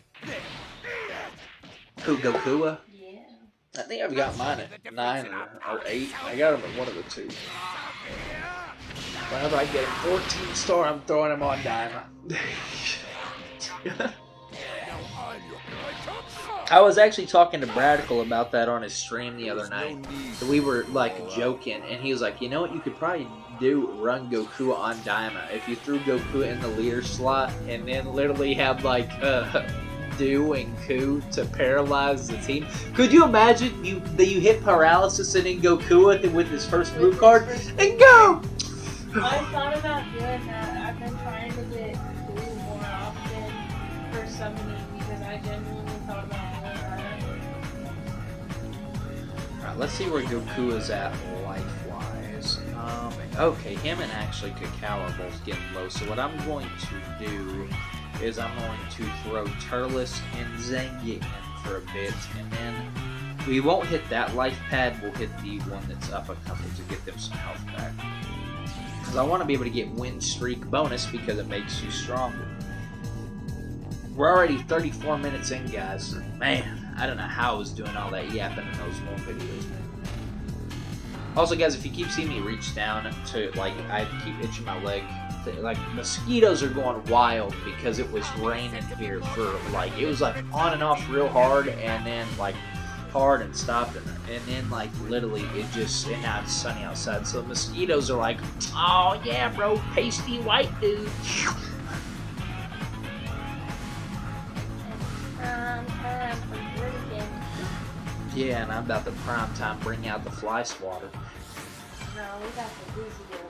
Who, Goku? Yeah. I think I've got mine at 9 or 8. I got him at one of the two. Whenever I get him 14 star, I'm throwing him on Diamond. I was actually talking to Bradical about that on his stream the other night. We were like joking, and he was like, "You know what? You could probably run Goku on Diamond if you threw Goku in the leader slot, and then literally have like Do and Ku to paralyze the team." Could you imagine you hit paralysis and then Goku with his first blue card and go? I thought about doing that. I've been trying to get Ku more often for summoning because I genuinely thought about doing that. Alright, let's see where Goku is at life-wise. Okay, him and actually Cacao are both getting low, so what I'm going to do is I'm going to throw Turles and Zengi in for a bit, and then we won't hit that life pad, we'll hit the one that's up a couple to get them some health back. Because I want to be able to get win streak bonus because it makes you stronger. We're already 34 minutes in, guys. Man, I don't know how I was doing all that yapping in those one videos, man. Also, guys, if you keep seeing me reach down to, like, I keep itching my leg. Like, mosquitoes are going wild because it was raining here for, like, it was, like, on and off real hard, and then, like, hard and stopped, and then, like, literally, it just, and now it's sunny outside, so mosquitoes are like, oh, yeah, bro, pasty white dude. Yeah, and I'm about to prime time bring out the fly swatter. No, we got the Vizio.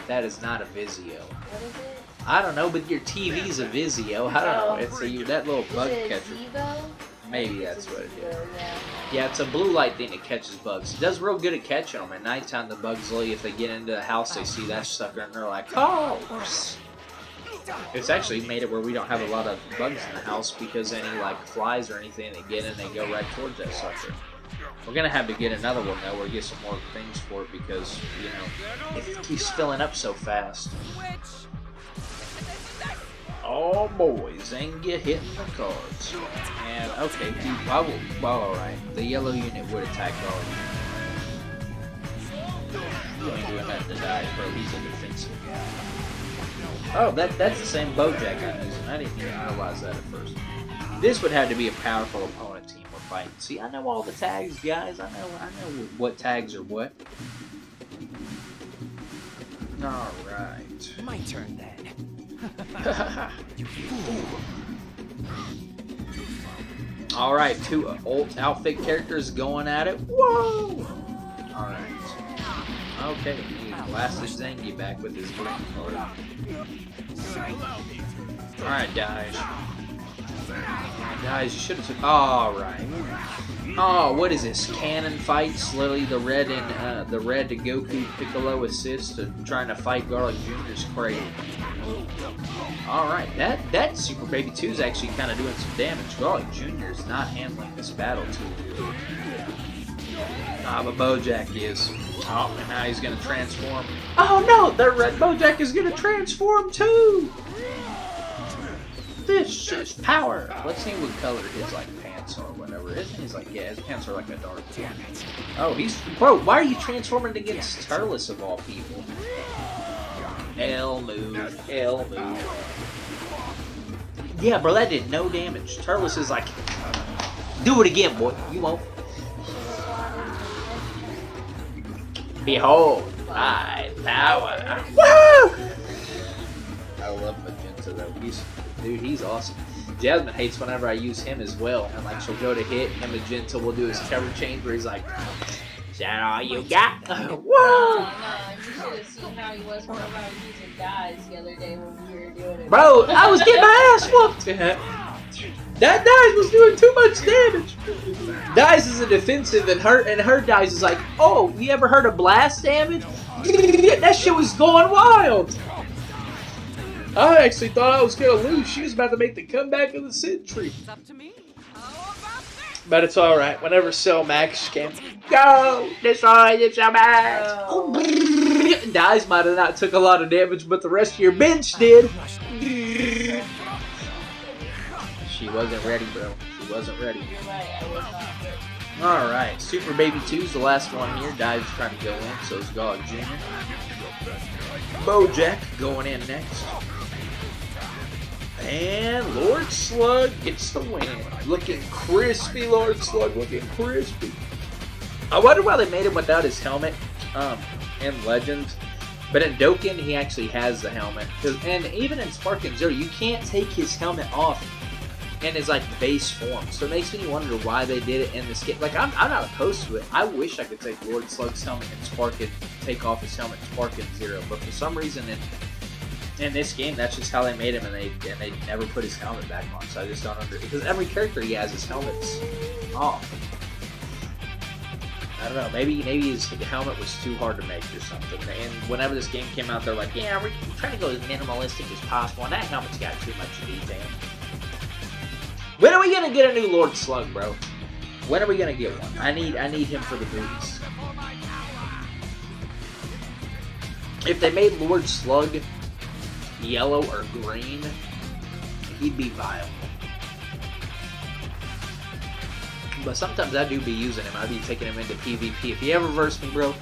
That is not a Vizio. What is it? I don't know, but your TV's a Vizio. I don't know. It's that little bug Is it catcher. Zivo? Maybe that's what it is. Yeah. Yeah, it's a blue light thing that catches bugs. It does real good at catching them. At nighttime, the bugs literally, if they get into the house, they see that sucker and they're like, oh! It's actually made it where we don't have a lot of bugs in the house because any like flies or anything that get in, they go right towards that sucker. We're gonna have to get another one though, or get some more things for it because, you know, it keeps filling up so fast. Oh boy, Zengia hitting the cards. And okay, alright. The yellow unit would attack all. You ain't doing nothing to die, bro. He's a defensive guy. Oh, that's the same Bojack I'm using. I didn't even realize that at first. This would have to be a powerful opponent team we're fighting. See, I know all the tags, guys. I know what tags are what. Alright. My turn then. You fool. Alright, two old outfit characters going at it. Whoa! Alright. Okay, he blasted Zengi back with his green card. Alright, guys. Guys, you should have took. Alright. Oh, what is this? Cannon fights? Literally the red and the red to Goku Piccolo assist to trying to fight Garlic Jr.'s crazy. Alright, that Super Baby 2 is actually kind of doing some damage. Garlic Jr. is not handling this battle too good. But Bojack is. Oh, and now he's gonna transform. Oh no, the red Bojack is gonna transform too! This is power! Let's see what color his like pants are or whatever. He's like, yeah, his pants are like a dark blue. Oh, he's bro, why are you transforming against Turles of all people? L move. Yeah, bro, that did no damage. Turles is like, do it again, boy. You won't. Behold, my power. Woo! I love Magenta though. He's awesome. Jasmine hates whenever I use him as well. And like she'll go to hit, and Magenta will do his cover change where he's like, is that all you got? Whoa! No, you should have seen how he was whenever I was using guys the other day when we were doing it. Bro, I was getting my ass whooped. That Dice was doing too much damage. Dice is a defensive, and her Dice is like, oh, you ever heard of blast damage? That shit was going wild. I actually thought I was gonna lose. She was about to make the comeback of the century. It's up to me. But it's alright. Whenever Cell Max came, go! Destroy the Cell Max! Oh. Dice might have not took a lot of damage, but the rest of your bench did. She wasn't ready, bro. She wasn't ready. You're right, I was not ready. Alright, Super Baby 2's the last one here. Dive's trying to go in, so is God Jr. Bojack going in next. And Lord Slug gets the win. Looking crispy, Lord Slug, looking crispy. I wonder why they made him without his helmet in Legends. But in Dokkan, he actually has the helmet. And even in Sparking Zero, you can't take his helmet off in his like base form. So it makes me wonder why they did it in this game. Like, I'm not opposed to it. I wish I could take Lord Slug's helmet and Sparkin, take off his helmet and Sparkin Zero. But for some reason in this game, that's just how they made him, and they never put his helmet back on. So I just don't understand. Because every character he has his helmets off. I don't know. Maybe his helmet was too hard to make or something. And whenever this game came out, they're like, yeah, we're trying to go as minimalistic as possible. And that helmet's got too much detail. When are we gonna get a new Lord Slug, bro? When are we gonna get one? I need him for the movies. If they made Lord Slug yellow or green, he'd be vile. But sometimes I do be using him. I be taking him into PvP. If you ever verse me, bro,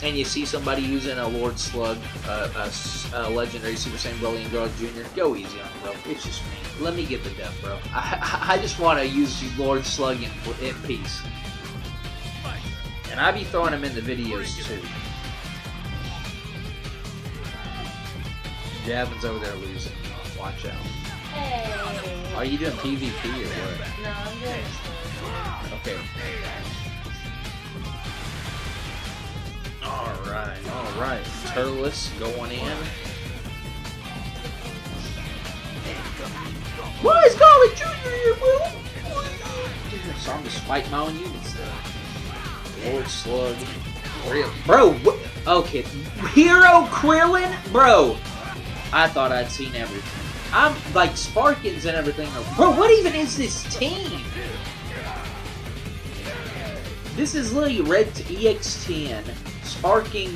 and you see somebody using a Lord Slug, a legendary Super Saiyan Broly and Girl Jr., go easy on him, bro. It's just me. Let me get the dub, bro. I just want to use Lord Slug in peace. And I be throwing him in the videos too. Javin's over there losing. Watch out. Hey. Are you doing PvP or what? No, I'm doing story. Okay. Alright. Turles going in. Why is Golly Jr. here, bro? So I'm just fighting my own units there. Lord Slug. Bro, what? Okay. Hero Krillin? Bro. I thought I'd seen everything. I'm like Sparkins and everything. Bro, what even is this team? This is literally Red to EX10, Sparking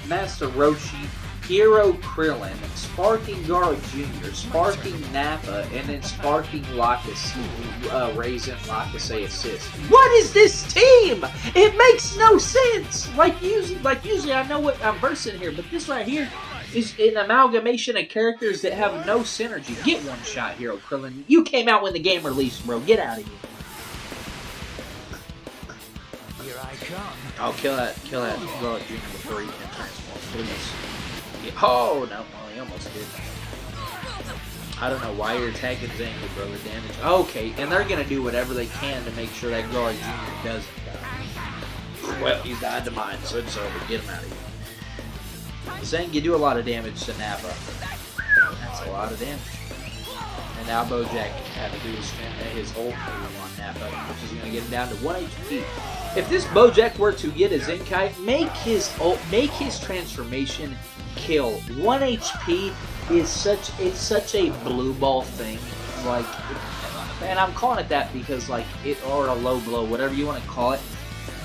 Master Roshi, Hero Krillin, Sparking Garo Jr., Sparking Nappa, and then Sparking Lacus, Raisin Lacus Assist. What is this team? It makes no sense. Like usually I know what I'm versing here, but this right here is an amalgamation of characters that have no synergy. Get one shot, Hero Krillin. You came out when the game released, bro. Get out of here. Here I come. Oh, kill that girl Junior before he can transform, please. Yeah. Oh, no. Well, he almost did. I don't know why you're attacking Zangief, bro. The damage. Okay, and they're going to do whatever they can to make sure that girl Junior doesn't die. Well, he's died to mine, so it's over. Get him out of here. Zang, you do a lot of damage to Nappa. That's a lot of damage. And now Bojack had to do his ult move on Nappa, which is going to get him down to 1 HP. If this Bojack were to get a Zenkai, make his transformation kill. 1 HP is such a blue ball thing. Like, and I'm calling it that because or a low blow, whatever you want to call it.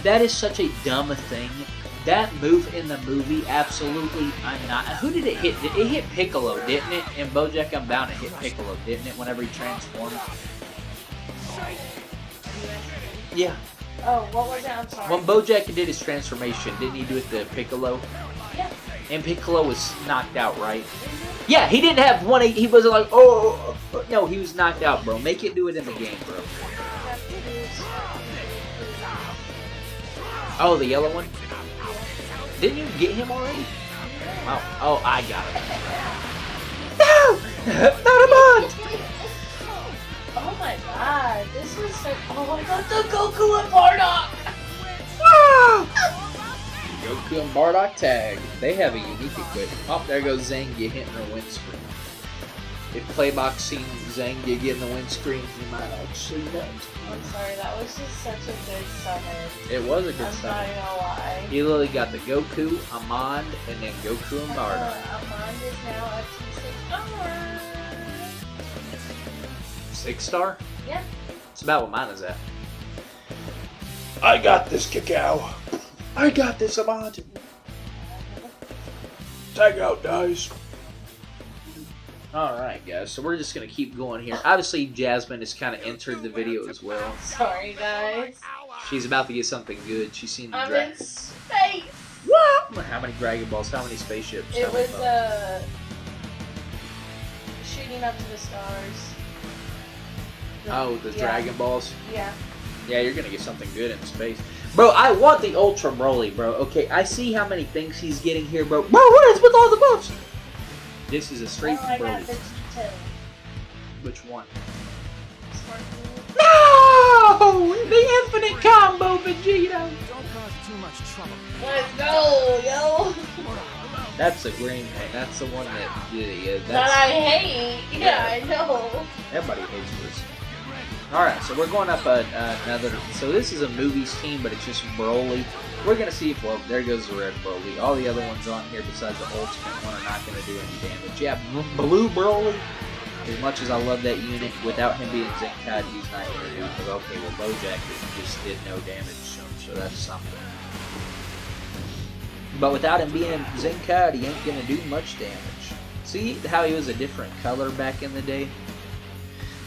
That is such a dumb thing. That move in the movie, absolutely, I'm not. Who did it hit? It hit Piccolo, didn't it? In Bojack Unbound, it hit Piccolo, didn't it? Whenever he transformed. Yeah. Oh, what was it? I'm sorry. When Bojack did his transformation, didn't he do it to Piccolo? Yeah. And Piccolo was knocked out, right? Yeah, he didn't have 1 he wasn't like, oh, no, he was knocked out, bro. Make it do it in the game, bro. Oh, the yellow one? Didn't you get him already? Oh, I got it. No! Not a bot! Oh my god, this is so... Oh my god, the Goku and Bardock! Wow! Goku and Bardock tag. They have a unique equipment. Oh, there goes Zangia hitting her windscreen. If Playbox seen Zangia getting the windscreen, he might actually know. I'm sorry, that was just such a good summon. It was a good I'm summon. not gonna lie. He literally got the Goku, Amand, and then Goku and Bardock. Amand is now up to 6 6-star? Yeah. It's about what mine is at. I got this, Cacao. I got this, Amand. Tag out, guys. Alright, guys, so we're just going to keep going here. Obviously, Jasmine has kind of entered the video as well. Sorry, guys. She's about to get something good. She's seen the I'm dragon. in space! What? How many Dragon Balls? How many spaceships? It How many was, boats? shooting up to the stars. The Dragon Balls? Yeah. Yeah, you're going to get something good in space. Bro, I want the Ultra Broly, bro. Okay, I see how many things he's getting here, bro. Bro, what is with all the buffs? This is a straight I got Broly. the two. Which one? Sparkly. No! The infinite combo, Vegeta! Don't cause too much trouble. Let's go, yo! That's a green one. That's the one that, yeah, That I hate. Yeah, I know. everybody hates this. Alright, so we're going up another... So this is a movies team, but it's just Broly. We're going to see if... Well, there goes the red Broly. All the other ones on here besides the ultimate one are not going to do any damage. Yeah, blue Broly, as much as I love that unit, without him being Zenkai, he's not going to do... Because, okay, well, Bojack just did no damage, so that's something. But without him being Zenkai, he ain't going to do much damage. See how he was a different color back in the day?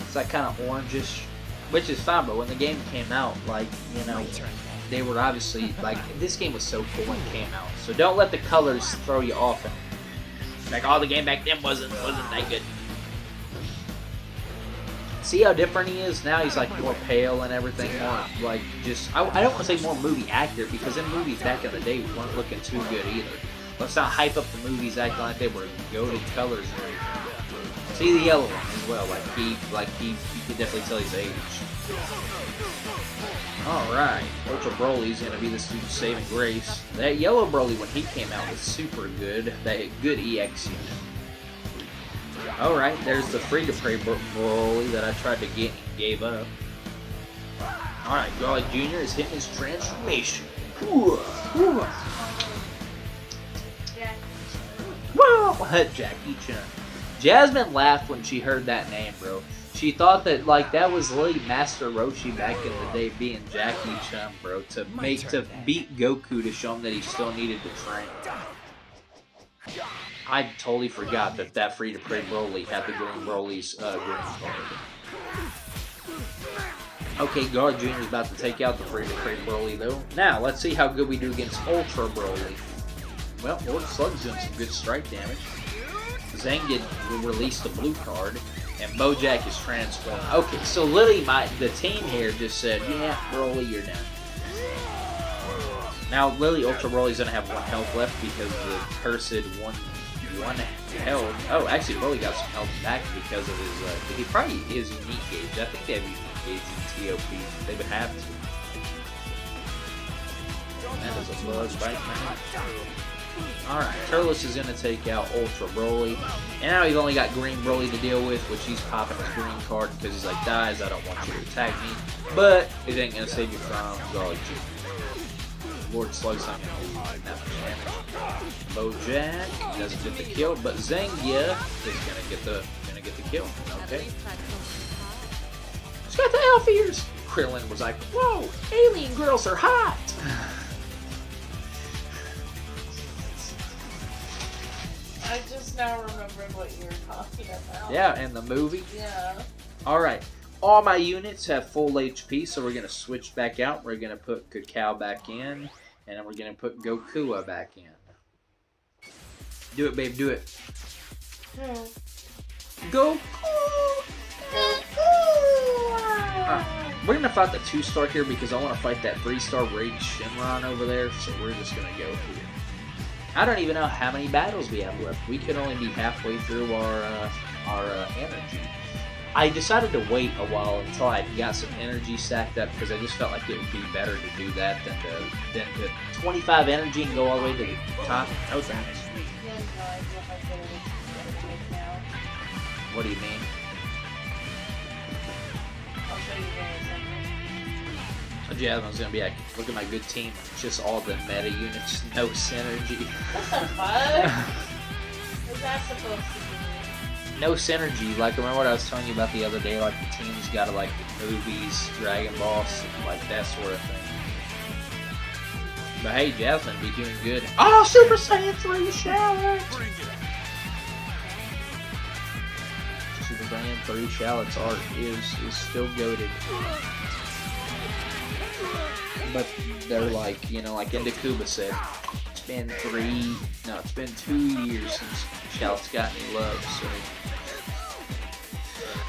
It's like kind of orangish, which is fine, but when the game came out, like, you know, they were obviously, like, this game was so cool when it came out. So don't let the colors throw you off. Like, the game back then wasn't that good. See how different he is? Now he's, like, more pale and everything, more, like, just, I don't want to say more movie accurate, because in movies back in the day weren't looking too good either. Let's not hype up the movies acting like they were goated colors or anything. See the yellow one as well, you can definitely tell his age. Alright, Ultra Broly's gonna be the student saving grace. That yellow Broly when he came out was super good. That good EX unit. Alright, there's the free-to-play Broly that I tried to get and gave up. Alright, Broly Jr. is hitting his transformation. Jackie Chan. Jasmine laughed when she heard that name, bro. She thought that, like, that was literally Master Roshi back in the day being Jackie Chan, bro, to beat Goku to show him that he still needed to train. I totally forgot that free-to-play Broly had the green Broly's green card. Okay, Guard Jr. is about to take out the free-to-play Broly, though. Now, let's see how good we do against Ultra Broly. Well, Lord Slug's doing some good strike damage. Zangief will release the blue card, and Bojack is transformed. Okay, so literally the team here just said, yeah, Broly, you're done. Now, literally, Ultra Broly's going to have 1 health left because the cursed one health. Oh, actually, Broly got some health back because of his, he probably is unique gauge. I think they have unique gauge in T.O.P. They would have to. That is a buzz right now. Alright, Turles is going to take out Ultra Broly. And now he's only got Green Broly to deal with, which he's popping his green card because he's like, dies, I don't want you to attack me. But it ain't going to save you from Garlic Jr. Lord Slug's not going to do that much damage. Bojack doesn't get the kill, but Zangief is going to get the kill. Okay. He's got the elf ears! Krillin was like, whoa, alien girls are hot! I just now remembered what you were talking about. Yeah, and the movie. Yeah. Alright. All my units have full HP, so we're going to switch back out. We're going to put Cacao back in, and then we're going to put Goku back in. Do it, babe, do it. Goku! Alright. We're going to fight the 2-star here because I want to fight that 3-star Raid Shenron over there, so we're just going to go here. I don't even know how many battles we have left. We could only be halfway through our energy. I decided to wait a while until I got some energy stacked up because I just felt like it would be better to do that than to 25 energy and go all the way to the top. No thanks. What do you mean? I'll show you guys. Jasmine's gonna be like, look at my good team, just all the meta units, no synergy. What the fuck? What's that supposed to be? No synergy. Like, remember what I was telling you about the other day? Like, the team's gotta, like, movies, Dragon Ball, like that sort of thing. But hey, Jasmine be doing good. Oh, Super Saiyan 3 Shallot! Super Saiyan 3 Shallot's art is still goated. But they're like, you know, like Indikuba said, it's been 2 years since Shallot's got any love, so.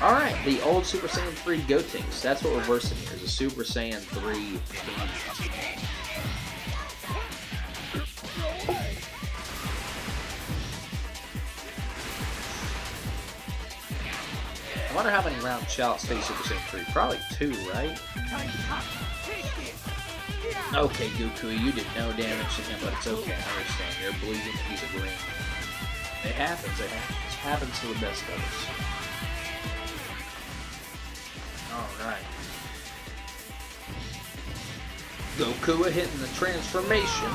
Alright, the old Super Saiyan 3 Gotenks. That's what we're versing here, is a Super Saiyan 3 team. I wonder how many rounds Shallot stays Super Saiyan 3. Probably 2, right? Okay, Goku, you did no damage to him, but it's okay. I understand. You're bleeding, he's a green. It happens. It happens to the best of us. Goku hitting the transformation.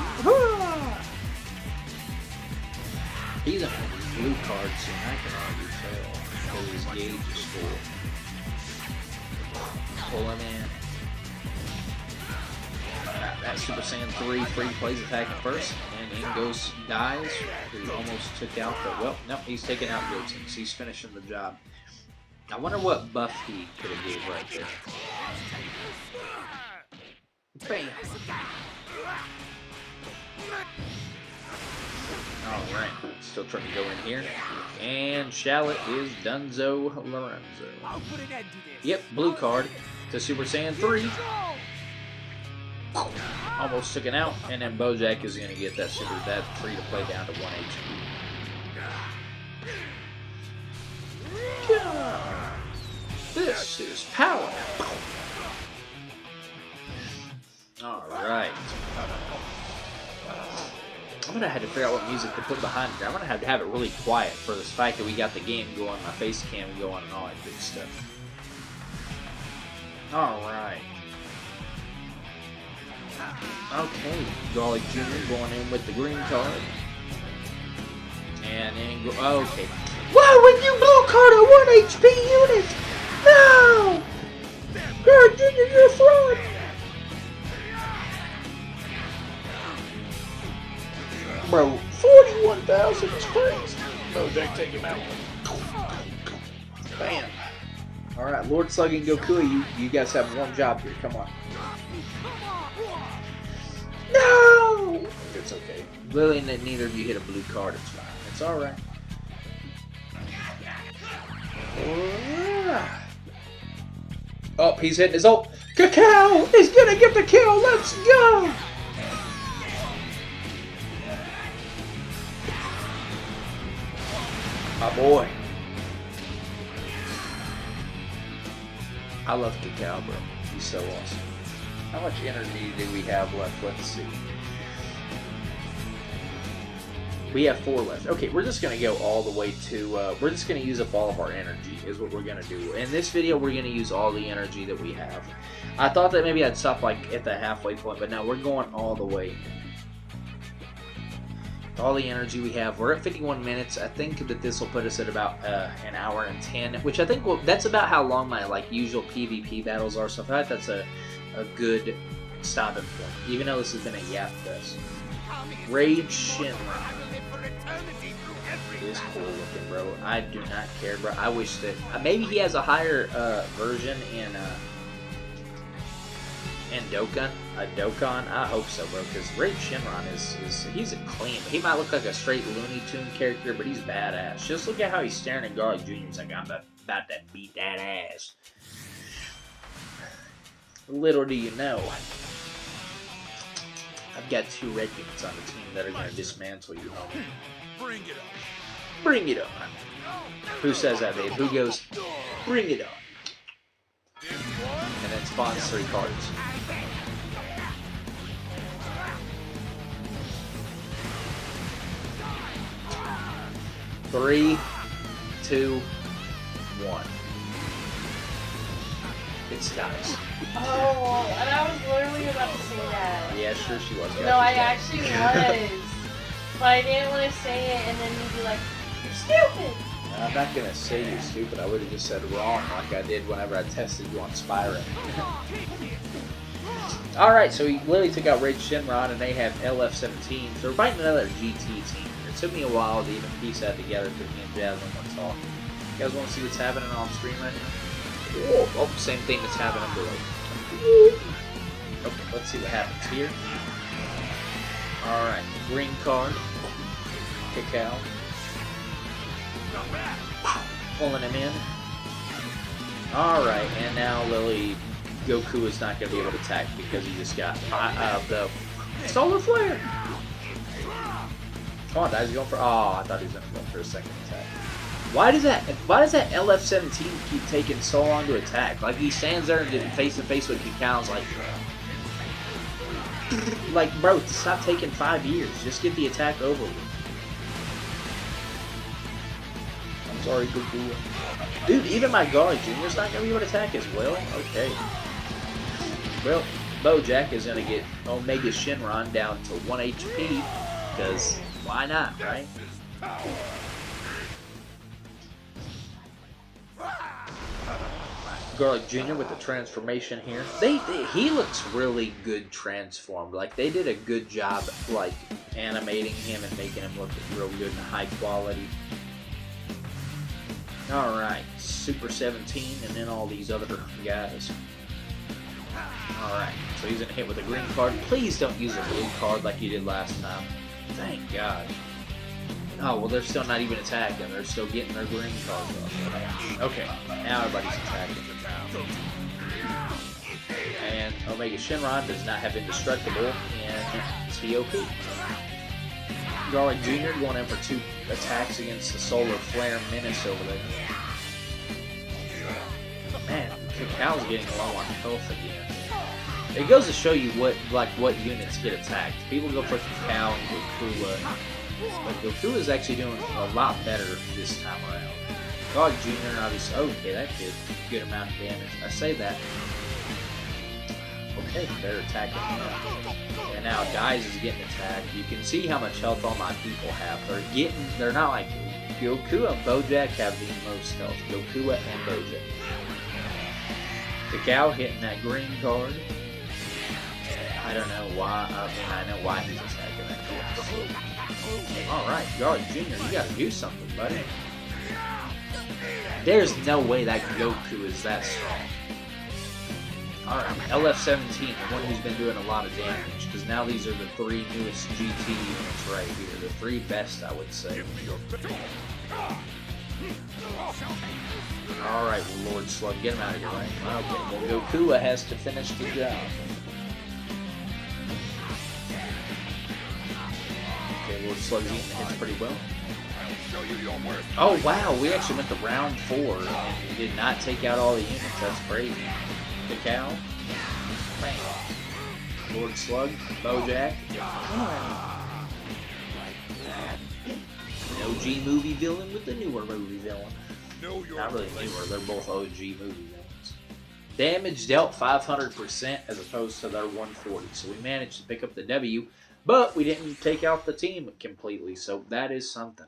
He's on his blue card soon. I can already tell because his gauge is full. Pull him in. That Super Saiyan 3 free plays attacking first, and in goes Dies, who almost took out the. Well, no, he's taking out Gotenks. He's finishing the job. I wonder what buff he could have gave right there. Bam! Alright, still trying to go in here. And Shallot is Dunzo Lorenzo. Yep, blue card to Super Saiyan 3. Almost took it out, and then Bojack is going to get that free to play down to 1 HP. This is power. Alright. I'm going to have to figure out what music to put behind it. I'm going to have it really quiet for this fact that we got the game going, my face cam going, and all that good stuff. Alright. Okay, Garlic Jr. going in with the green card. And then go. Oh, okay. Why would you blue card a 1 HP unit? No! Garlic Jr., you're a fraud! Bro, 41,000 is crazy. Bojack, take him out. Bam. Alright, Lord Slug and Goku, you guys have one job here. Come on. No! It's okay. Lily and neither of you hit a blue card. It's fine. It's alright. Oh, he's hitting his ult. Cacao is gonna get the kill. Let's go! My boy. I love Cacao, bro. He's so awesome. How much energy do we have left? Let's see. We have 4 left. Okay, we're just going to go all the way to... we're just going to use up all of our energy is what we're going to do. In this video, we're going to use all the energy that we have. I thought that maybe I'd stop like at the halfway point, but no, we're going all the way. All the energy we have. We're at 51 minutes. I think that this will put us at about an hour and 10, which I think that's about how long my like usual PvP battles are. So I thought that's a good stopping point, even though this has been a yap fest. Rage Shinra is cool looking, bro. I do not care, bro. I wish that maybe he has a higher version in Dokkan. Dokkan. I hope so, bro. Because Rage Shinron he's a clean. He might look like a straight Looney Tune character, but he's badass. Just look at how he's staring at Garlic Jr. He's like, I'm about to beat that ass. Little do you know, I've got 2 red units on the team that are going to dismantle you, homie. Bring it on. Bring it on. Who says that, babe? Who goes, bring it on? And then spawns 3 cards. Three, 2, 1. It's Dies. Oh, and I was literally about to say that. Yeah, sure she was. No, I actually was. But I didn't want to say it, and then you'd be like, you're stupid! I'm not going to say you're stupid. I would have just said wrong like I did whenever I tested you on Spyro. Alright, so he literally took out Rage Shinron, and they have LF-17. So we're fighting another GT team. It took me a while to even piece that together because me and Jasmine want to talk. You guys want to see what's happening off screen right now? Oh, same thing that's happening below. Okay, let's see what happens here. Alright, green card. Cacao. Pulling him in. Alright, and now Lily, Goku is not going to be able to attack because he just got the Solar Flare. Come on, guys, going for... Oh, I thought he was going to go for a second attack. Why does that LF-17 keep taking so long to attack? Like, he stands there and gets face to face with Cacao, like, bro, stop taking 5 years. Just get the attack over with. I'm sorry, Goku. Dude, even my Garlic Jr.'s not gonna be able to attack as well? Okay. Well, Bojack is going to get Omega Shenron down to 1 HP, because why not, right? Garlic Jr. with the transformation here. He looks really good transformed. Like, they did a good job, like, animating him and making him look real good and high quality. Alright, Super 17 and then all these other guys. Alright, so he's going to hit with a green card. Please don't use a blue card like you did last time. Thank God. Oh, well, they're still not even attacking. They're still getting their green cards off. Okay, now everybody's attacking. And Omega Shenron does not have Indestructible in T.O.P. Garlic Jr. going in for 2 attacks against the Solar Flare Menace over there. Man, Cacal's getting low on health again. It goes to show you what units get attacked. People go for Cacao and Goku, but Goku is actually doing a lot better this time around. Garlic Jr. obviously, okay, that did a good amount of damage. I say that. Okay, they're attacking him. And now Guys is getting attacked. You can see how much health all my people have. They're not like Goku and Bojack have the most health. Goku and Bojack. Cacao hitting that green card. I don't know why. I mean, I know why he's attacking that kid. Alright, Garlic Jr., you gotta do something, buddy. There's no way that Goku is that strong. Alright, LF-17, the one who's been doing a lot of damage, because now these are the 3 newest GT units right here. The 3 best, I would say. Alright, Lord Slug, get him out of here, right? Okay, well, Goku has to finish the job. Okay, Lord Slug's eating the hits pretty well. Oh, wow, we actually went to round 4 and we did not take out all the units. That's crazy. Cacao. Bam. Lord Slug. Bojack. An OG movie villain with the newer movie villain. Not really newer, they're both OG movie villains. Damage dealt 500% as opposed to their 140. So we managed to pick up the W, but we didn't take out the team completely, so that is something.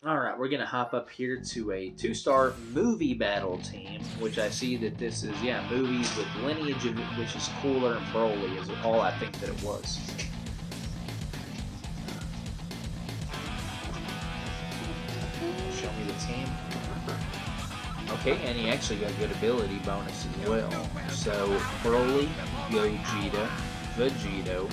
Alright, we're going to hop up here to a 2-star movie battle team, which I see that this is, yeah, movies with lineage, of it, which is cooler and Broly is all I think that it was. Show me the team. Okay, and he actually got good ability bonus as well. So, Broly, Gogeta, Vegito,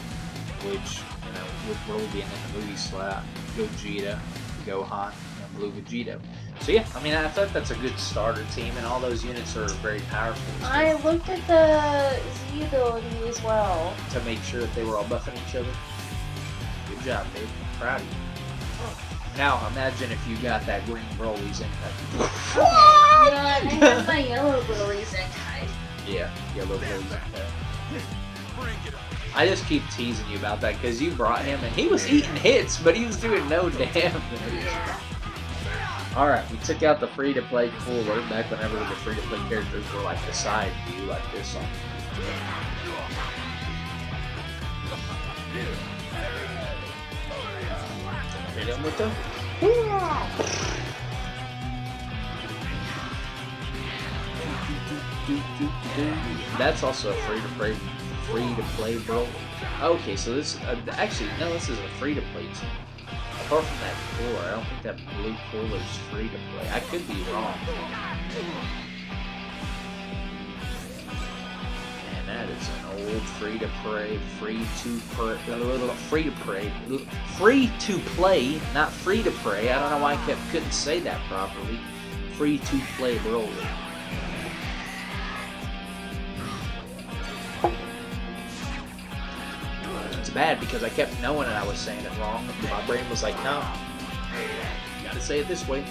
which, you know, with Broly being in the movie slot, Gogeta, Gohan, and Blue Vegito. So yeah, I mean, I thought that's a good starter team, and all those units are very powerful. I looked at the Z ability as well. To make sure that they were all buffing each other. Good job, babe. I'm proud of you. Now, imagine if you got that green Broly Zenkai. Yeah, I have my yellow Broly Zenkai. Yeah, yellow Broly Zenkai. I just keep teasing you about that because you brought him and he was eating hits, but he was doing no damage. Alright, we took out the free-to-play cooler back whenever the free-to-play characters were like the side view, like this one. Hit him with the... That's also a free-to-play bro. Okay, so this actually no, this is a free-to-play team. Apart from that cooler, I don't think that blue cooler is free-to-play. I could be wrong. And that is an old free-to-play, free-to-play, not free-to-play. I don't know why I couldn't say that properly. Free-to-play Broly. It's bad because I kept knowing that I was saying it wrong. My brain was like, no, you gotta say it this way.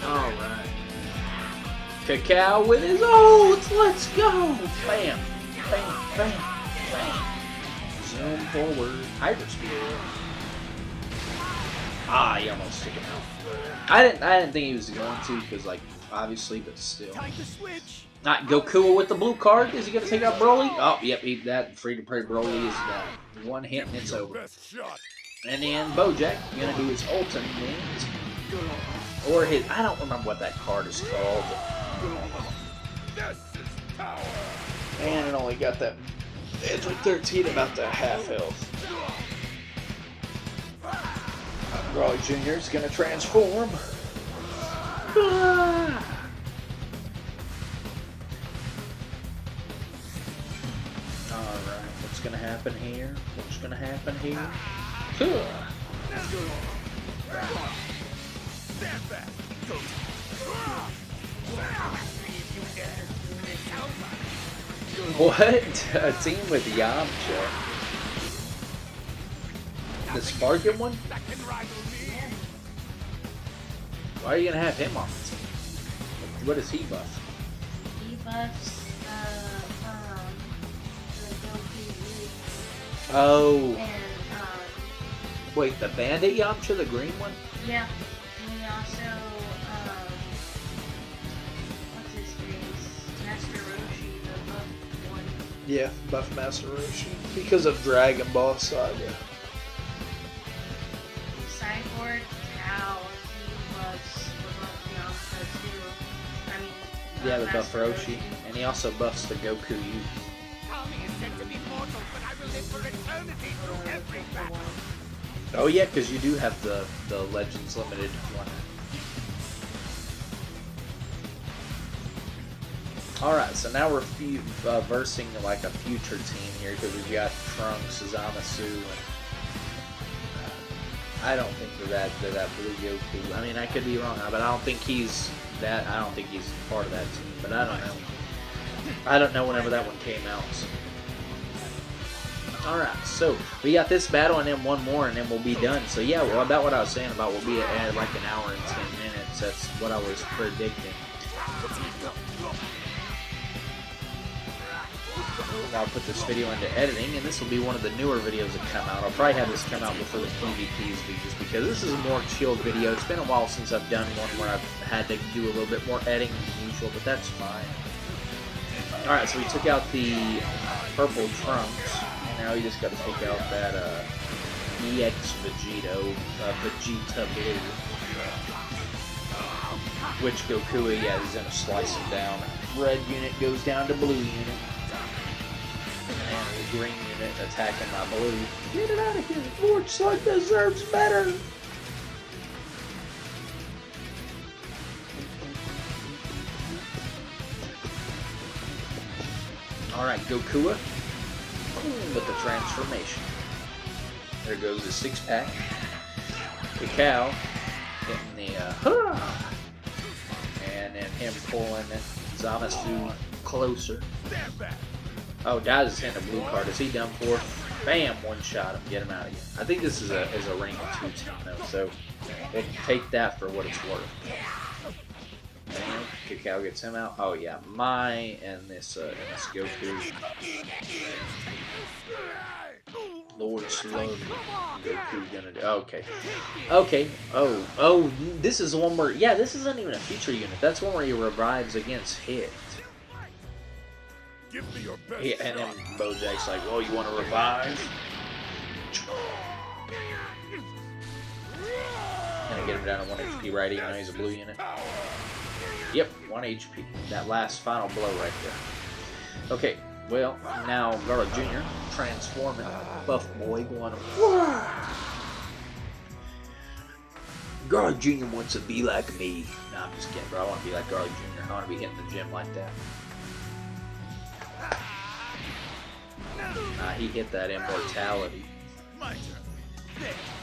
Alright. Cacao with his ults, let's go! Bam, bam, bam, bam. Zoom forward, hyperspeed. Ah, he almost took him out. I didn't think he was going to, because like, obviously, but still. Time to switch. Alright, Goku with the blue card. Is he going to take out Broly? Oh, yep, that free-to-play Broly is down. One hit and it's over. And then Bojack going to do his ultimate. Or his... I don't remember what that card is called. And it only got that... It's with 13, about that half health. Broly Jr. is going to transform. Alright, what's gonna happen here? What's gonna happen here? What? A team with Yamcha? The Sparkin one? Why are you gonna have him on the team? What does he buff? He buffs the Goku. Oh. And, Wait, the Bandit Yamcha, the green one? yeah. And he also, what's his face? Master Roshi, the buff one. Yeah, buff Master Roshi. Because of Dragon Ball Saga. Cyborg Tao, he buffs the buff Yamcha too. I mean, Yeah, the buff Master Roshi. And he also buffs the Goku youth. Oh yeah, because you do have the Legends Limited one. Alright, so now we're versing like a future team here because we've got Trunks, Zamasu, and I don't think they're that blue Goku. I mean, I could be wrong, but I don't think he's that. I don't think he's part of that team. But I don't know. I don't know whenever that one came out. So. Alright, so we got this battle and then one more and then we'll be done. So yeah, well, about what I was saying about we'll be at like an hour and 10 minutes. That's what I was predicting. I'll put this video into editing and this will be one of the newer videos that come out. I'll probably have this come out before the PvPs just because this is a more chilled video. It's been a while since I've done one where I've had to do a little bit more editing than usual, but that's fine. Alright, so we took out the purple Trunks. Now you just got to take out that EX Vegito, Vegeta Blue. Which Goku, yeah, he's going to slice him down. Red unit goes down to blue unit. And the green unit attacking my blue. Get it out of here! Lord Slug deserves better! Alright, Goku with the transformation. There goes the six-pack. The cow getting the and then him pulling Zamasu closer. Oh, Daz is hitting a blue card. Is he done for? Bam! One shot him. Get him out of here. I think this is a rank 2 team though, so we'll take that for what it's worth. And Kakao gets him out. Oh yeah, Mai and this Goku. Lord Slug. Goku gonna do. Okay. Okay. Oh. This is the one where. Yeah, this isn't even a future unit. That's one where he revives against hit. Yeah, and then Bojack's like, "Oh, you want to revive?" Gonna get him down to 1 HP, right? Even though he's a blue unit. Yep, 1 HP. That last final blow right there. Okay, well, now Garlic Jr. transforming. Buff boy going. Garlic Jr. wants to be like me. Nah, I'm just kidding, bro. I want to be like Garlic Jr. I want to be hitting the gym like that. Nah, he hit that immortality.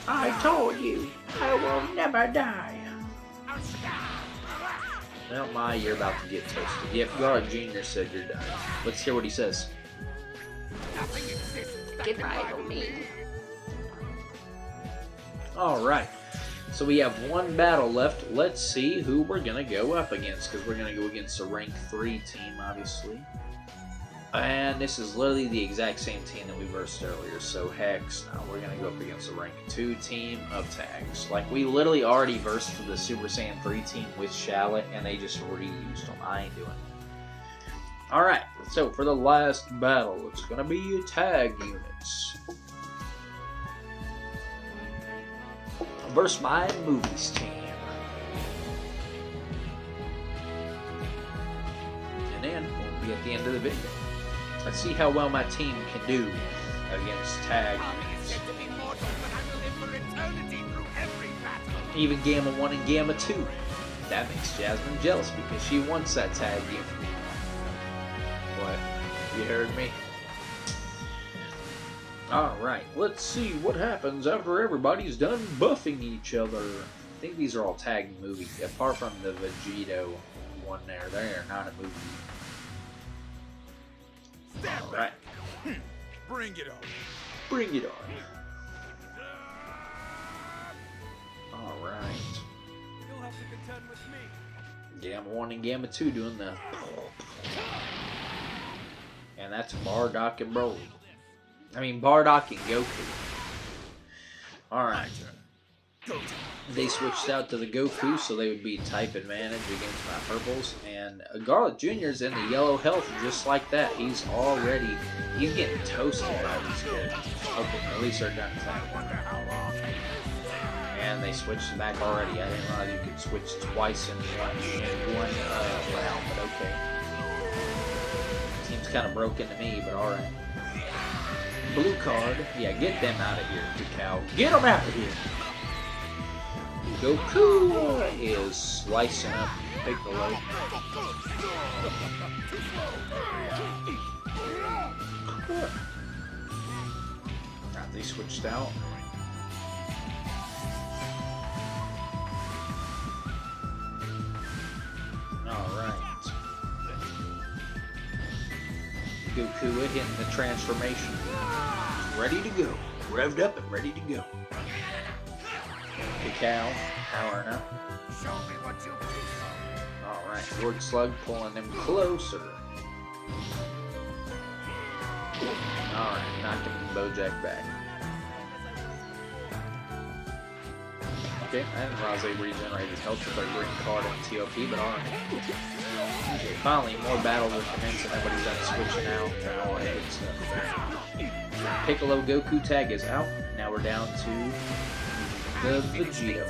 I told you, I will never die. Well, Mai, you're about to get toasted. Yep, Garlic Jr. said you're done. Let's hear what he says. Goodbye for me. Alright, so we have one battle left. Let's see who we're going to go up against, because we're going to go against a rank 3 team, obviously. And this is literally the exact same team that we versed earlier, so Hex, now we're going to go up against a rank 2 team of tags. Like, we literally already versed for the Super Saiyan 3 team with Shallot, and they just reused them. I ain't doing it. Alright, so for the last battle, it's gonna be tag units. Versus my movies team. And then we'll be at the end of the video. Let's see how well my team can do against tag units. Even Gamma 1 and Gamma 2. That makes Jasmine jealous because she wants that tag unit. What? You heard me? Alright, let's see what happens after everybody's done buffing each other. I think these are all tag movies, apart from the Vegito one there. They are not a movie. Alright. Bring it on. Bring it on. Alright. You'll have to contend with me. Gamma 1 and Gamma 2 doing the... And that's Bardock and Broly. I mean, Bardock and Goku. Alright. They switched out to the Goku, so they would be type advantage against my purples. And Garlic Jr.'s in the yellow health just like that. He's getting toasted by these characters. Okay, at least they're done attacking. And they switched back already. I didn't realize you could switch twice in one round, but okay. Seems kind of broken to me, but alright. Blue card. Yeah, get them out of here, Cacao. Get them out of here! Goku is slicing up Piccolo. They switched out. Alright. Goku hitting the transformation. Ready to go. Revved up and ready to go. Cacao, powering up. Show me what you Alright, Lord Slug pulling him closer. Alright, knocking Bojack back. Okay, I didn't realize they regenerated health with their green card and T.O.P, but alright. Okay, finally, more battles are commencing. Everybody's done switching out and all that good stuff. Piccolo Goku tag is out. Now we're down to the Vegito.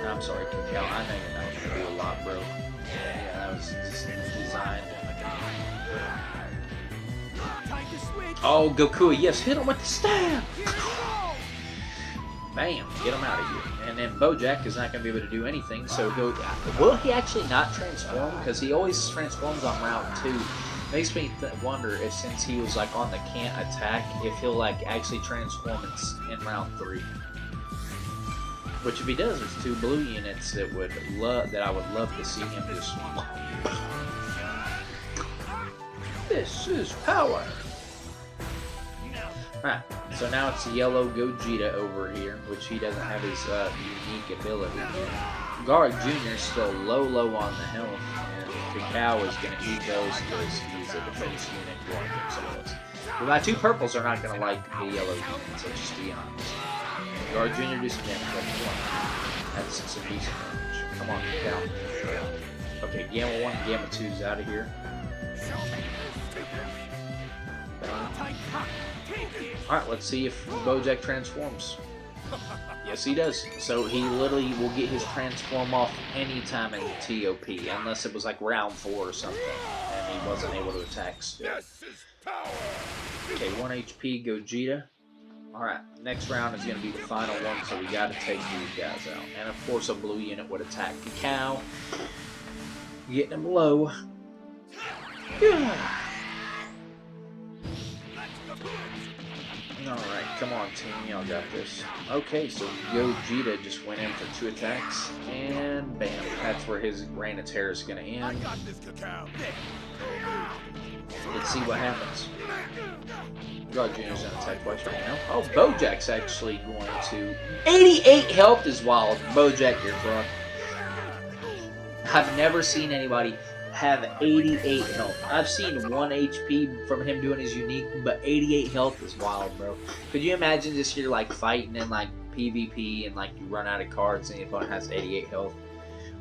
I'm sorry, Cacao. I know you're not going to do a lot, bro. Yeah, that was designed. Oh, Goku, yes, hit him with the stab! Bam, get him out of here. And then Bojack is not going to be able to do anything, so will he actually not transform? Because he always transforms on round 2. Makes me wonder if, since he was like on the can't attack, if he'll like actually transform in round 3. Which, if he does, there's 2 blue units that I would love to see him just. This is power. Alright, so now it's yellow Gogeta over here, which he doesn't have his unique ability. Garlic Jr. is still low on the health, and Cacao is going to eat those because he's a defense unit going themselves. But my 2 purples are not going to like the yellow units, let's just be honest. Garlic Jr. do some damage. That's some decent damage. Come on, Cacao. Okay, Gamma 1 and Gamma 2 is out of here. Alright, let's see if Bojack transforms. Yes, he does. So he literally will get his transform off anytime in T.O.P. unless it was like round 4 or something, and he wasn't able to attack still. Okay, 1 HP Gogeta. Alright, next round is going to be the final one, so we got to take these guys out. And of course a blue unit would attack Cacao. Getting him low. Yeah. Alright, come on team, y'all got this. Okay, so Gogeta just went in for 2 attacks, and bam, that's where his reign of terror is going to end. Let's see what happens. God Jr.'s going to attack twice right now. Oh, Bojack's actually going to... 88 health is wild. Bojack, you're drunk. I've never seen anybody have 88 health. I've seen 1 HP from him doing his unique, but 88 health is wild, bro. Could you imagine just you're like fighting in like PvP and like you run out of cards and your opponent has 88 health?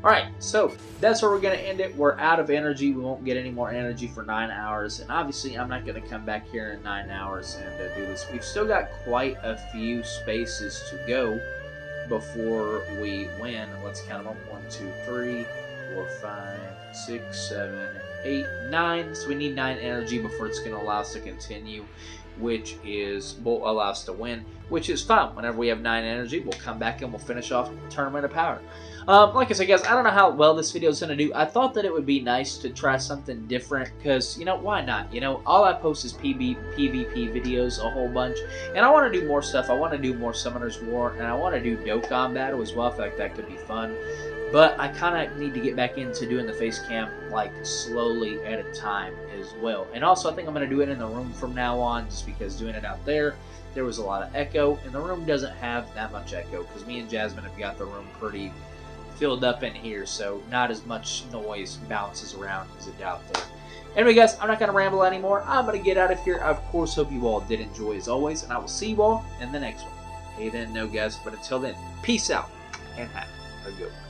Alright, so that's where we're going to end it. We're out of energy. We won't get any more energy for 9 hours. And obviously, I'm not going to come back here in 9 hours and do this. We've still got quite a few spaces to go before we win. Let's count them up. 1, 2, 3, 4, 5, 6, 7, 8, 9. So we need 9 energy before it's going to allow us to continue, which will allow us to win, which is fine. Whenever we have 9 energy, we'll come back and we'll finish off Tournament of Power. Like I said, guys, I don't know how well this video is going to do. I thought that it would be nice to try something different because, you know, why not? You know, all I post is PvP videos, a whole bunch, and I want to do more stuff. I want to do more Summoner's War, and I want to do Dokkan Battle as well. I feel like that could be fun. But I kind of need to get back into doing the face cam, like, slowly at a time as well. And also, I think I'm going to do it in the room from now on, just because doing it out there was a lot of echo, and the room doesn't have that much echo, because me and Jasmine have got the room pretty filled up in here, so not as much noise bounces around as it out there. Anyway, guys, I'm not going to ramble anymore. I'm going to get out of here. I, of course, hope you all did enjoy as always, and I will see you all in the next one. Hey then, no, guys, but until then, peace out, and have a good one.